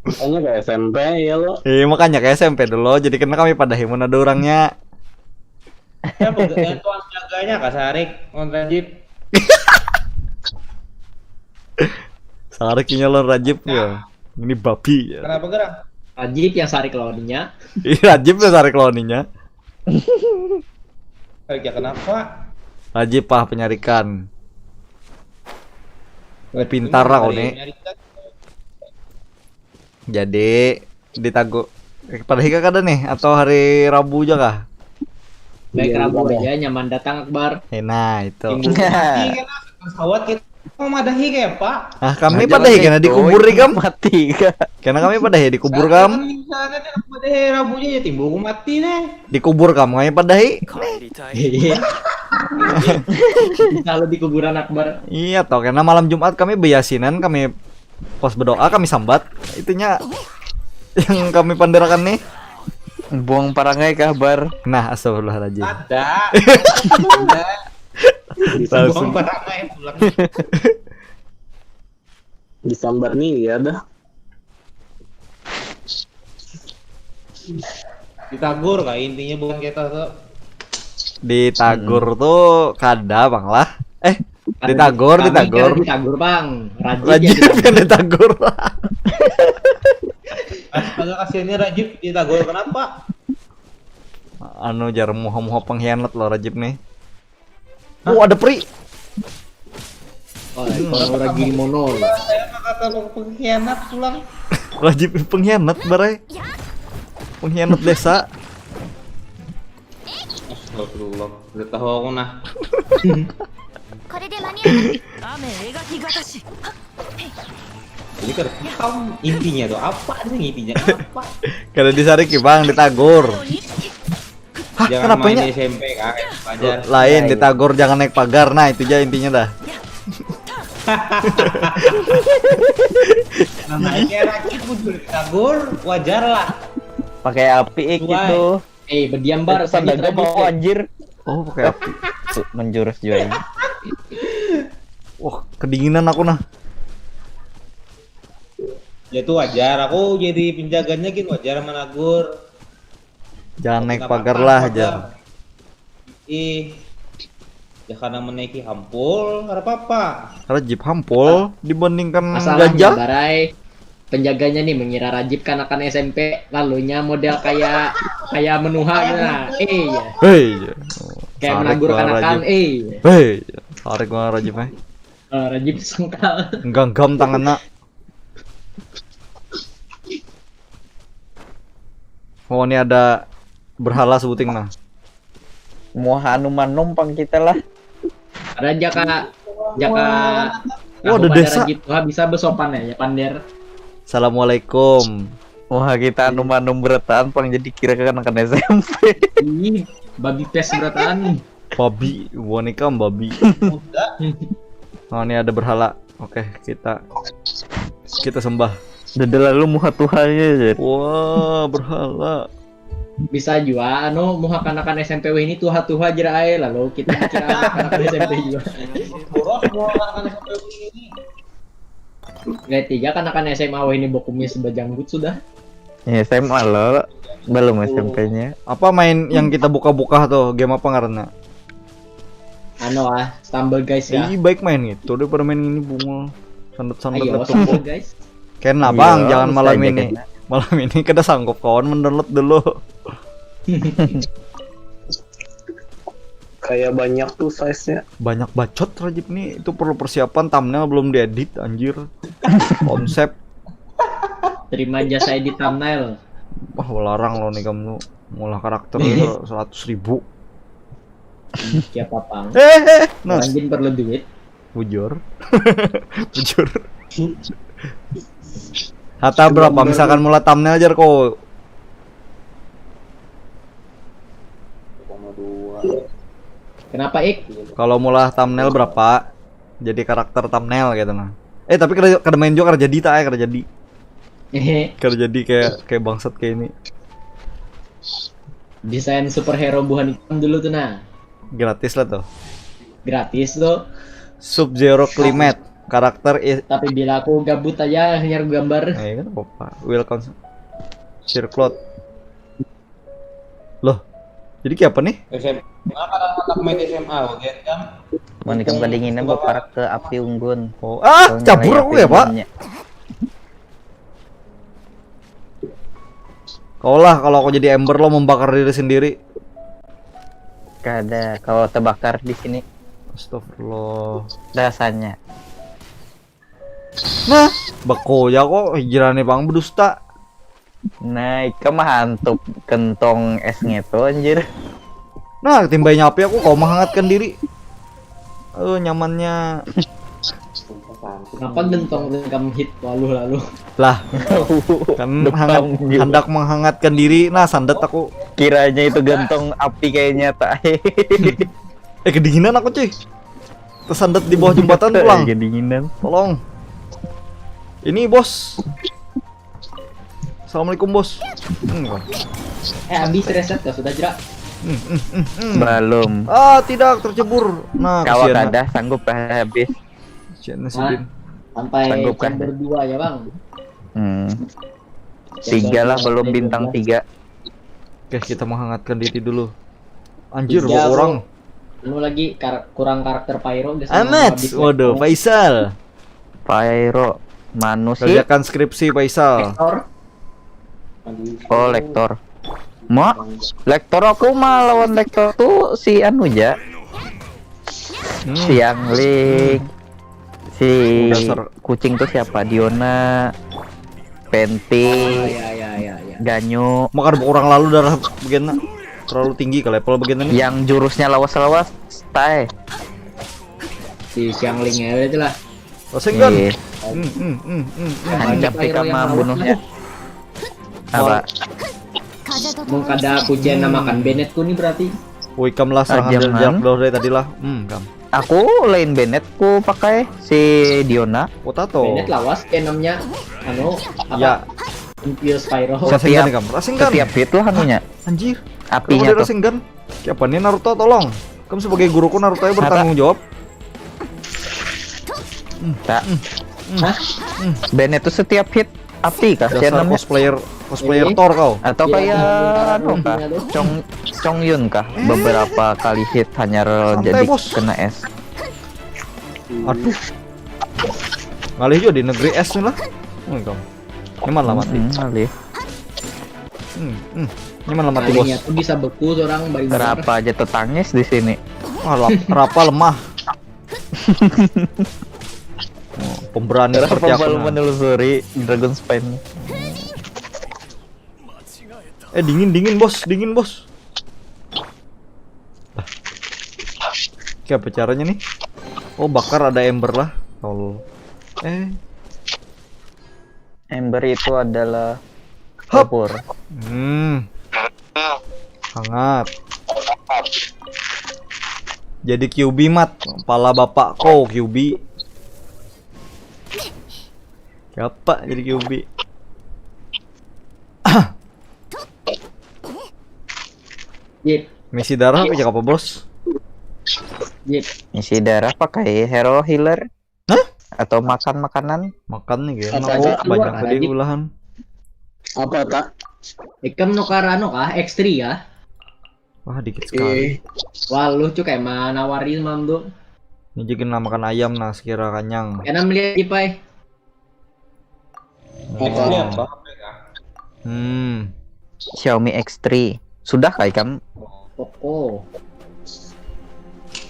Kayaknya kayak SMP ya lo. Makanya kayak SMP dulu. Jadi kena kami pada himun ada orangnya. Ya yang tuan jaganya Kak Sarik, Rajib. Sarikinya lo Rajib ya. Ini babi ya. Kenapa gerang? Rajib yang sarik lawannya. Rajib ya tarik loninya. Kerja kenapa? Rajib pah penyarikan. Pintar lah kau nih. Jadi ditago pada hika kada nih atau hari Rabu aja kah? Baik Iya, Rabu iya. aja nyaman datang Akbar. Nah itu. Pesawat kita mau madahi kayak Pak. Nah kami pada hika karena dikubur nih kam. Mati kan. Karena kami pada hika dikubur kam. Misalnya madahi Rabunya ya timbul mati nih. Dikubur kam kami pada hika. Kalau di kuburan Akbar. Iya toh karena malam Jumat kami beyasinan kami pas berdoa kami sambat itunya yang kami pandirakan nih. Buang parangai kabar. Nah astagfirullahaladzim. Ada. Langsung. Buang barang aja pulang. Disambar nih ya dah. Ditagur kah intinya bukan kita tuh. Ditagur tuh kada bang lah. Ditagur. Ditagur Bang. Rajib ya Rajib ditagur. kan ditagur. Agak kasihannya Rajib ditagur kenapa? Anu jar muha-muha pengkhianat lo Rajib nih. Oh ada pri. Oh, kalau lagi mono. Saya mah kata pengkhianat pulang. Rajib pengkhianat barai. Pengkhianat desa. Astagfirullah. Udah tahu aku nah. これで間に合う。 Jadi kan kamu intinya tuh apa sih intinya apa? Kada disariki bang ditagur. Hah Jangan kenapa main nya? di SMP kak, pelajar. Lain ditagur jangan naik pagar. Nah itu aja intinya dah. Naiknya Rajib udah ditagur, wajar lah. Pakai api gitu. Berdiam Bar. Sandaga mau anjir. Oh pakai api. Tuh, menjurus juga ini. Wah kedinginan aku nah. Ya itu wajar, aku jadi penjaganya gitu wajar Managur. Jangan naik pagar lah aja. Ih, ya karena menaiki hampul, harap apa? Rajib hampul dibandingkan Masalahnya gajah. Barai, penjaganya nih mengira Rajib kan SMP, lalunya model kayak Menuha gitu nah. Ya. Hei, Kayak Sarek menagur gua kanakan, Rajib. Hei, tarik gua Rajib eh. Rajib sengkal. Genggam tangannya. Oh ini ada berhala sebuting nah. Mau Hanuman numpang kita lah. Ada jaka Oh, ada desa. Rajib Tuha bisa besopan ya Pander. Assalamualaikum. Wah kita Hanuman beretaan pang jadi kira kan SMP. Ih, babi pes beratan. Babi, boneka babi. Oh ini ada berhala. Oke, kita sembah. Udah lalu muha Tuhannya. Wah, berhala. Bisa juga muha kanakan SMP ini Tuha jera ae lalu kita kira kanakan SMP juga. Boros mau anak SMP ini. Grade 3 kanakan SMA ini bokumnya sebajanggut sudah. Ya SMA lo, belum SMP-nya. Apa main yang kita buka-buka tuh? Game apa karena? Stumble guys ya. Ih, baik main itu daripada main ini bunga. Sandet-sandet Ayo laptop. Stumble guys. Ken lah Iya, bang, jangan bisa malam aja ini. kena. Malam ini kita sanggup kawan mendownload dulu. Kayak banyak tuh size-nya. Banyak bacot Rajib nih, itu perlu persiapan thumbnail belum diedit anjir. Konsep. Terima jasa edit thumbnail. Wah, larang lo nih kamu ngolah karakter 100.000. Siapa pang? Nah, Anjing perlu duit. bujur. Bujur. Hatta berapa? Misalkan mulai thumbnail aja kok. Kenapa Ik? Kalau mulai thumbnail berapa? Jadi karakter thumbnail gitu nah. Tapi kada main juga kada jadi tak ya, kada jadi. Kada jadi kayak bangsat kayak ini. Desain superhero buhan hitam dulu tuh nah. Gratis lah tuh. Gratis tuh. Sub-Zero Climate karakter Tapi bila aku gabut aja nyari gambar. kan apa? Welcome Circlot. Loh. Jadi kayak apa nih? SMA anak main SMA bagian kan. Monika kedinginan berparak ke api unggun. Oh, cabur aku ya, Pak. Kau lah kalau aku jadi ember lo membakar diri sendiri. Kada kalau terbakar di sini Astagfirullah. rasanya. Nah, bako ya kok hijrane bang berdusta. Nah, ika mah hantup kentong es ngeto anjir. Nah, ketimbang nyapi aku kau menghangatkan diri. Nyamannya. Kenapa gentong rekam hit lalu? Lah, kan hendak menghangatkan diri. Nah, sandet aku. Kiranya itu gentong api kayaknya tak. Kedinginan aku cuy. Tersandet di bawah jembatan pulang. Kedinginan. Tolong. Ini bos. Assalamualaikum bos. Habis reset ya sudah jerak. Belum. Tidak tercebur. Nah, Kawak kasihan. ada sanggup habis. Kasihan si Din. Sampai Sanggup kan? chamber 2 ya bang. 3 lah belum bintang 3. Oke, kita menghangatkan diri dulu. Anjir, 3 berapa orang? Lagi kurang karakter Pyro. Amat. Waduh, Faisal. Pyro manusia. Kerjakan skripsi Faisal. Oh, lektor. Lektor aku mah lawan lektor tuh si anu ja. Si Angling. Si kucing tuh siapa? Diona. Penti. Ya. Ganyu. Makan orang lalu darah bagian terlalu tinggi ke level bagian ini. Yang jurusnya lawas-lawas stay. Si Xiangling ya itu lah. Rasengan. Hancap kita mah bunuhnya. Apa? Mau kada kucing namakan Bennett ku nih berarti. Woi, kam lah serangan dari jarak jauh dari tadi lah. Kam. Aku lain Bennett ku pakai si Diona. Potato. Bennett lawas namanya anu apa? Ya. Impius Pyro. Rasengan nih kam. Rasengan. Setiap hit lah anunya. Anjir. Apinya Kamu tuh. Rasengan. Siapa nih Naruto tolong. Kamu sebagai guruku Naruto ya bertanggung jawab. Tak. Bennett tuh setiap hit api kah? Dasar Channelnya? cosplayer Ini. Thor kau. Atau Iya, kayak anu intinya kah? tuh. Chong Yun kah? Beberapa kali hit hanya Santai, jadi bos. kena es. Aduh. Ngalih juga di negeri es nih lah. Kamu. Ini malah mati. Kali. Ini malah mati bos. Kalinya tuh bisa beku seorang bayi besar. Kenapa aja tetangis di sini? Rapa lemah. Oh, pemberani seperti Kenapa aku. baru Nah. menelusuri Dragon Spine? Dingin bos. Oke, apa caranya nih? Oh, bakar ada ember lah. Tol. Ember itu adalah Hup. dapur. Hangat. Jadi QB mat, kepala bapak kau QB. Siapa jadi QB? Jip, Misi darah apa bos? Jip. Isi darah pakai hero healer? Hah? Atau makan makanan? Makan nih Apa kayaknya. aja? Oh, banyak Keluar, tadi Dik. ulahan. Apa tak? Ikam nukarano kah? X3 ya? Wah, dikit sekali. Wah, lucu kayak nawarin mam tuh. Ini juga makan ayam nah sekira kanyang. Enak melihat Jipai. Apa? Ini apa? Xiaomi X3. Sudahkah kamu? Poco.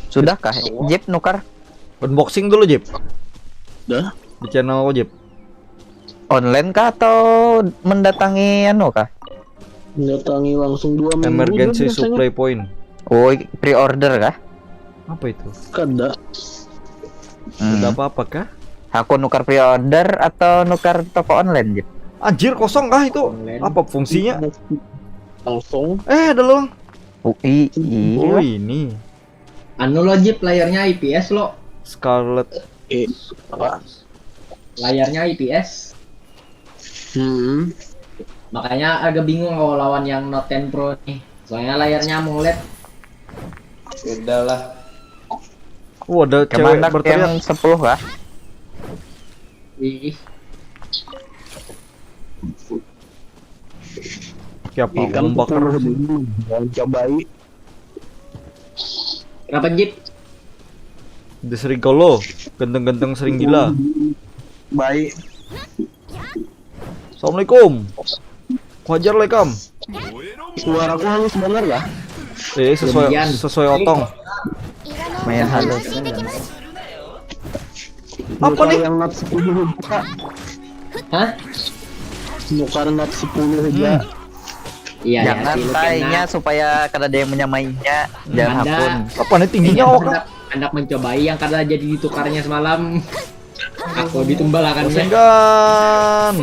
Sudahkah? Jeep nukar Unboxing dulu Jip. Dah. Di channel aku Jip. online kah atau mendatangi anu kah? Datangi langsung 2 minggu. Emergency biasanya. supply point. Oh, pre-order kah? Apa itu? Kada. Sudah apa-apa kah? Aku nukar pre-order atau nukar toko online, Jeep? Anjir, kosong kah itu? Online. Apa fungsinya? Langsung. Ada loh. Oh, Oh, iya. ini Anu lo Jip, layarnya IPS lo. Scarlet. Apa? Layarnya IPS. Makanya agak bingung kalau lawan yang Note 10 Pro nih. Soalnya layarnya AMOLED. Beda lah. Ada cewek Kemandak berteriak. yang 10 kah? Ih, Siapa? Ikan Bakar. cobai. kenapa Jip? Di serigala. Ganteng-ganteng sering gila. Baik. Assalamualaikum. Wajar lekam. Suaraku halus bener kah? Sesuai otong. Main halus. Apa nih? Yang not 10 juga. Hah? Nukar not 10 aja. Iya, Jangan ya, tanya supaya kada ada yang menyamainya. Jangan Anda- hapun. Apa nih tingginya oh kah? Hendak mencobai yang karena jadi ditukarnya semalam. Aku ditumbalakannya. Senggan.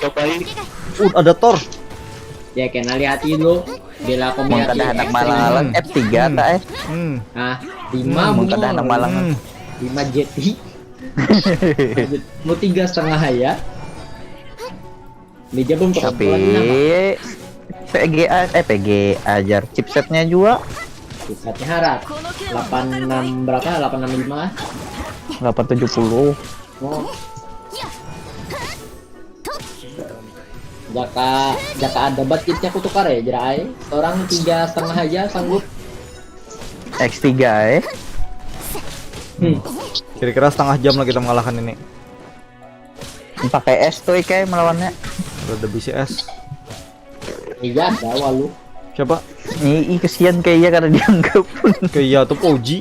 Cobai. Ada Thor. Ya kena lihat dulu. Bila aku Mau kada anak malang F3 tak Ah, 5 Mau kada anak malang. 5 jeti. Mau 3,5 ya. Meja belum Tapi kebetulan apa? PGA jar chipsetnya juga Pusatnya harap 86 berapa? 865. 870. Oh. Jaka ada budgetnya aku tukar ya jerai. Orang 3,5 aja sanggup. X3 Kira-kira setengah jam lah kita mengalahkan ini. pakai S tuh kayak melawannya. Udah BCS. Iya ada walu. Siapa? Ih kesian kayaknya karena dianggap. Kayak tuh Poji.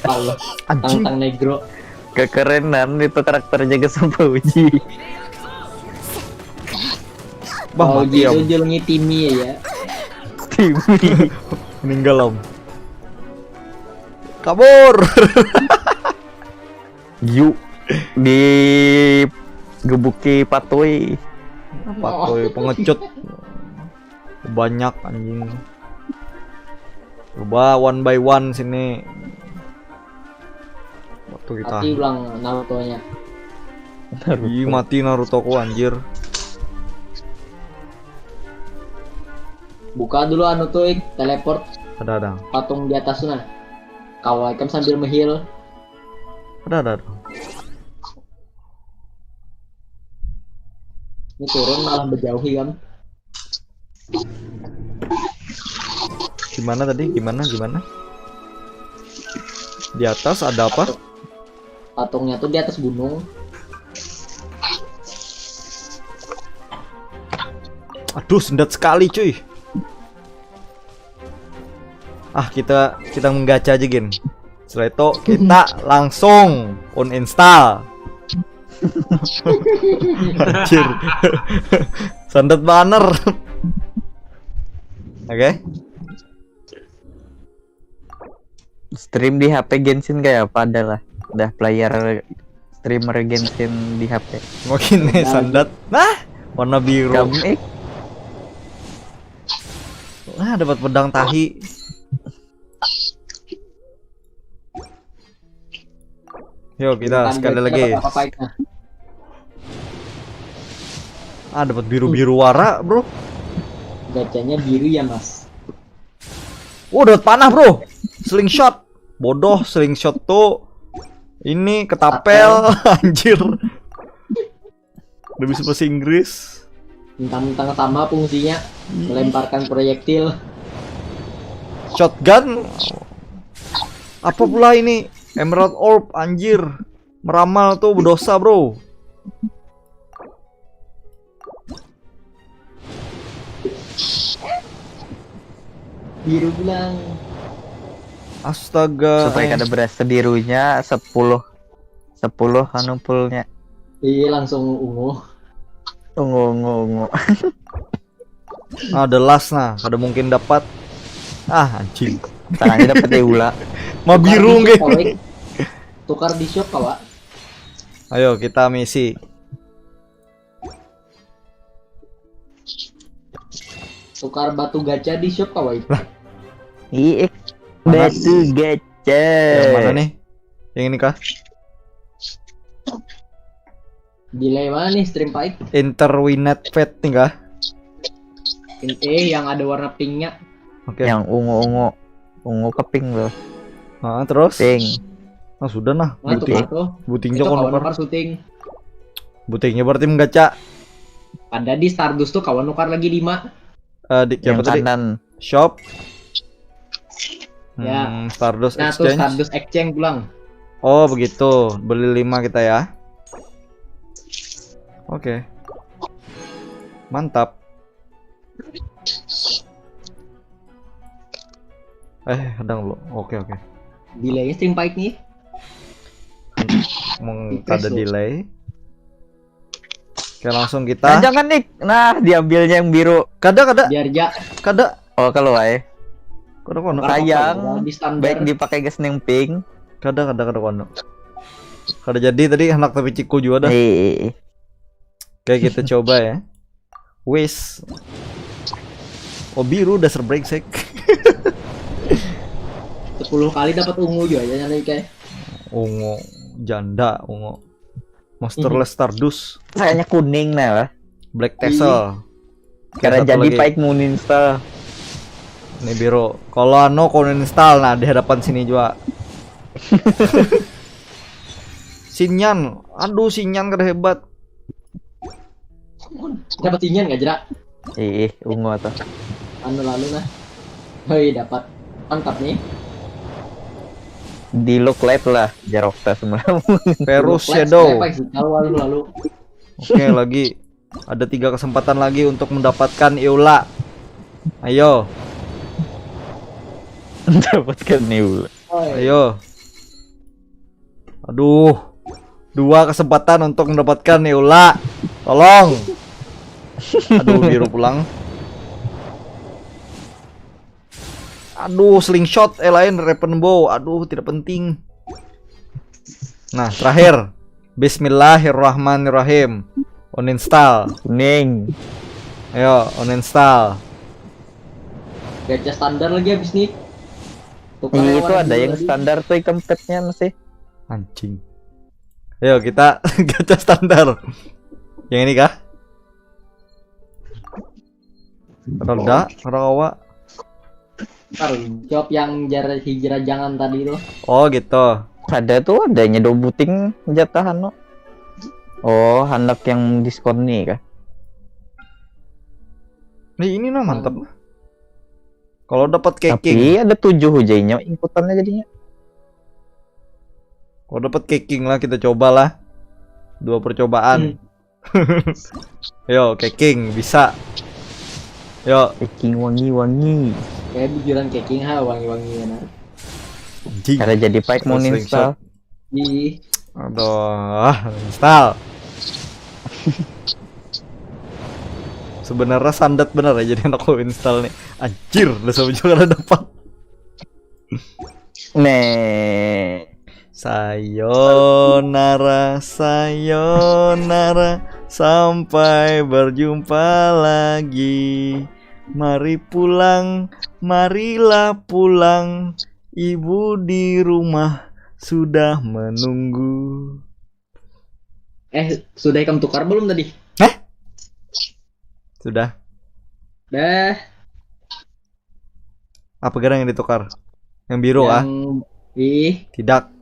Allah. Anjing. Tantang negro. Kekerenan itu karakter jaga sumpah uji. Bang Oh mati gitu om. julungi Timmy ya. Timmy. Meninggal om. Kabur. Yu di gebuki patuy. Patoy pengecut. Banyak anjing. Coba one by one sini. Waktu kita. Mati ulang Naruto-nya. Ih, mati Naruto ku anjir. Buka dulu anu tuh teleport Ada. patung di atas sana. Kau ikan sambil mehil. Ada. Ini turun malah berjauhi kan. Gimana tadi? Gimana? Di atas ada apa? Patungnya tuh di atas gunung. Aduh, sendat sekali cuy. Ah, kita menggacha aja Gin. Setelah itu kita langsung uninstall. Anjir. Sandet banner. Oke. Stream di HP Genshin kayak apa adalah udah player streamer Genshin di HP. Mungkin nih sandet. Nah, warna biru. Kami Nah, dapat pedang tahi. Yuk kita sekali lagi. Ah, dapat biru-biru wara, bro. Gacanya biru ya, Mas. Oh, dapat panah, bro. Slingshot. Bodoh, slingshot tuh ini ketapel. Anjir. Udah bisa bahasa Inggris. Mentang-mentang sama fungsinya, melemparkan proyektil. Shotgun. Apa pula ini? Emerald Orb, anjir. Meramal tuh berdosa, bro. Biru bilang. Astaga. supaya kada berasa birunya 10 hanupulnya. Iya, langsung ungu. Ungu. Ada las nah, kada mungkin dapat. Ah, anjing. Tangannya dapat Eula. Mah biru nggih. Tukar di shop kawa. Ayo kita misi. Tukar batu gacha di shop kawa itu. Ih, Mana? batu gacha. Yang mana nih? Yang ini kah? Delay mana nih stream fight? Interwinet Fate nih kah? Yang ada warna pinknya. Oke. Yang ungu ke pink loh. Nah, terus? Pink. Nah, sudah nah. Nah, tukar tuh. Buting Itu jokon kawan nukar. nukar syuting. Butingnya berarti menggaca. Ada di Stardust tuh kawan nukar lagi 5. Di Yang apa tadi? kanan. Shop. Ya. Stardust Nah, tuh Exchange. Stardust Exchange pulang. Oh, begitu. Beli 5 kita ya. Oke. Mantap. Hadang lo. Oke. Delaynya stream fight nih. Ada delay. Oke, langsung Nah, kita. jangan nih. Nah, diambilnya yang biru. Kada. Biar ja. Kada. Oh, kalau wae. Kada kono. Sayang. Di standar. Baik dipakai gas yang pink. Kada kono. Kada jadi tadi anak tapi ciku juga dah. Oke, kita coba ya. Wis. Oh, biru dasar brengsek. 10 kali dapat ungu juga ya nih kayak. Ungu janda, ungu. Monsterless Stardust, Sayangnya kuning nah. Black Tassel. Karena Satu jadi lagi. baik install. Ini biru. Kalau ano kau install nah di hadapan sini juga. Sinyan. Aduh, Sinyan kada hebat. Dapat sinyan enggak jerak? Ungu atau. Anu lalu nah. Hei, dapat. Mantap nih. Di look light lah Jarokta semua. Perus Flex, Shadow. flex, lalu. Oke, lagi ada 3 kesempatan lagi untuk mendapatkan Eula. Ayo, Dapatkan Eula. ayo. Aduh, 2 kesempatan untuk mendapatkan Eula. Tolong. Aduh, biru pulang. Aduh, slingshot lain weapon bow. Aduh, tidak penting. Nah, terakhir. Bismillahirrahmanirrahim. Uninstall. Kuning. Ayo, uninstall. Gacha standar lagi habis nih. Tukar Itu warna ada biru yang tadi. standar tuh kempetnya masih. Anjing. Ayo kita gacha standar. Yang ini kah? Rada, rawa. Ntar, job yang hijrah jangan tadi tuh. Oh gitu. Ada tuh adanya 2 buting jatahan no. Oh, hendak yang diskon nih kah? Nih ini nah mantap. Kalau dapat keking, Tapi ada 7 hujainya inputannya jadinya. kalau dapat keking lah kita cobalah. 2 percobaan. Yo, keking bisa. Yo, Keking wangi-wangi. Kayak bujuran keking ha wangi-wangi enak. anjing. Ada jadi pack mau Slingshot. install. Ih, Aduh, install. Sebenarnya sandat bener ya jadi aku install nih. Anjir, udah sama juga dapat. Nih. Sayonara, sayonara, sampai berjumpa lagi. Mari pulang, marilah pulang. Ibu di rumah sudah menunggu. sudah ikam tukar belum tadi? Sudah. Dah. Apa gerang yang ditukar? Yang biru ah? Ih, Tidak.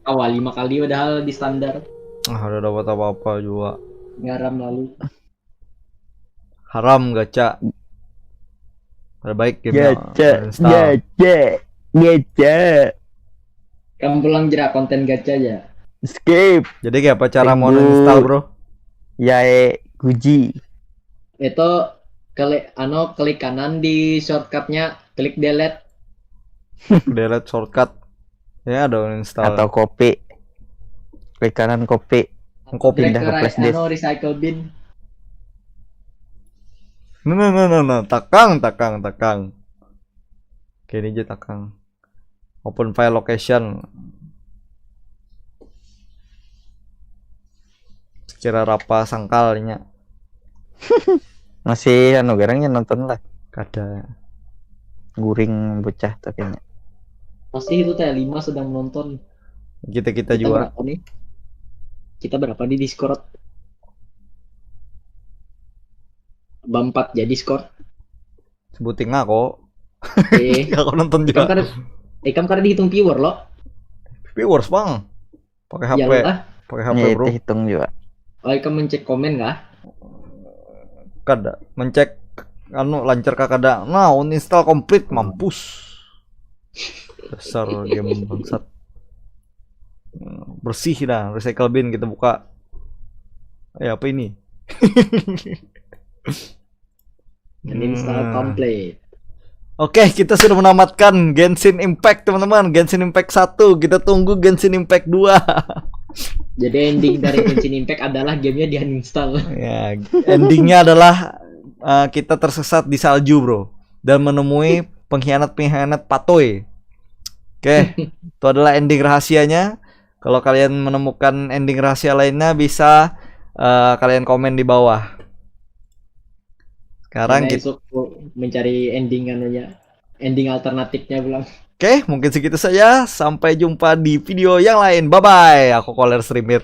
awal 5 kali padahal di standar. Udah dapat apa-apa juga. Garam lalu. Haram gacha. Ada baik game Gacha. Kamu pulang jerak konten gacha aja. Skip. Jadi kayak apa cara mau Tunggu. install bro? Yae Guji. Itu klik kanan di shortcutnya, klik delete. Delete shortcut. Ya ada install. Atau copy. Klik kanan copy. Copy Klik pindah ke ke flash disk. recycle bin. Nah, takang. Oke, ini aja takang. Open file location. Sekira rapa sangkalnya. Masih garangnya nonton lah. Kada. Guring bocah tapi nya. Pasti itu teh 5 sedang menonton. Kita juga. Berapa nih? Kita berapa di Discord? 4 jadi Discord. Sebutin nggak kok. Aku nonton Ikam juga. kada dihitung viewer lo. Viewers bang. Pakai HP. Ya lah. Pakai HP Ya, bro. itu hitung juga. Oh, ikam mencek komen kah? Kada. Mencek. Lancar kada. Nah, uninstall complete. Mampus. Dasar game bangsat. Bersih dah. Recycle bin kita buka. Apa ini? Install complete. Oke, kita sudah menamatkan Genshin Impact teman-teman. Genshin Impact 1. Kita tunggu Genshin Impact 2. Jadi ending dari Genshin Impact adalah gamenya di uninstall. Ya, endingnya adalah kita tersesat di salju, bro, dan menemui pengkhianat-pengkhianat Patoy. Oke, itu adalah ending rahasianya. Kalau kalian menemukan ending rahasia lainnya, bisa kalian komen di bawah. Sekarang kita mencari ending alternatifnya pulang. Oke, mungkin segitu saja. Sampai jumpa di video yang lain. Bye bye. Aku Koler Streamer.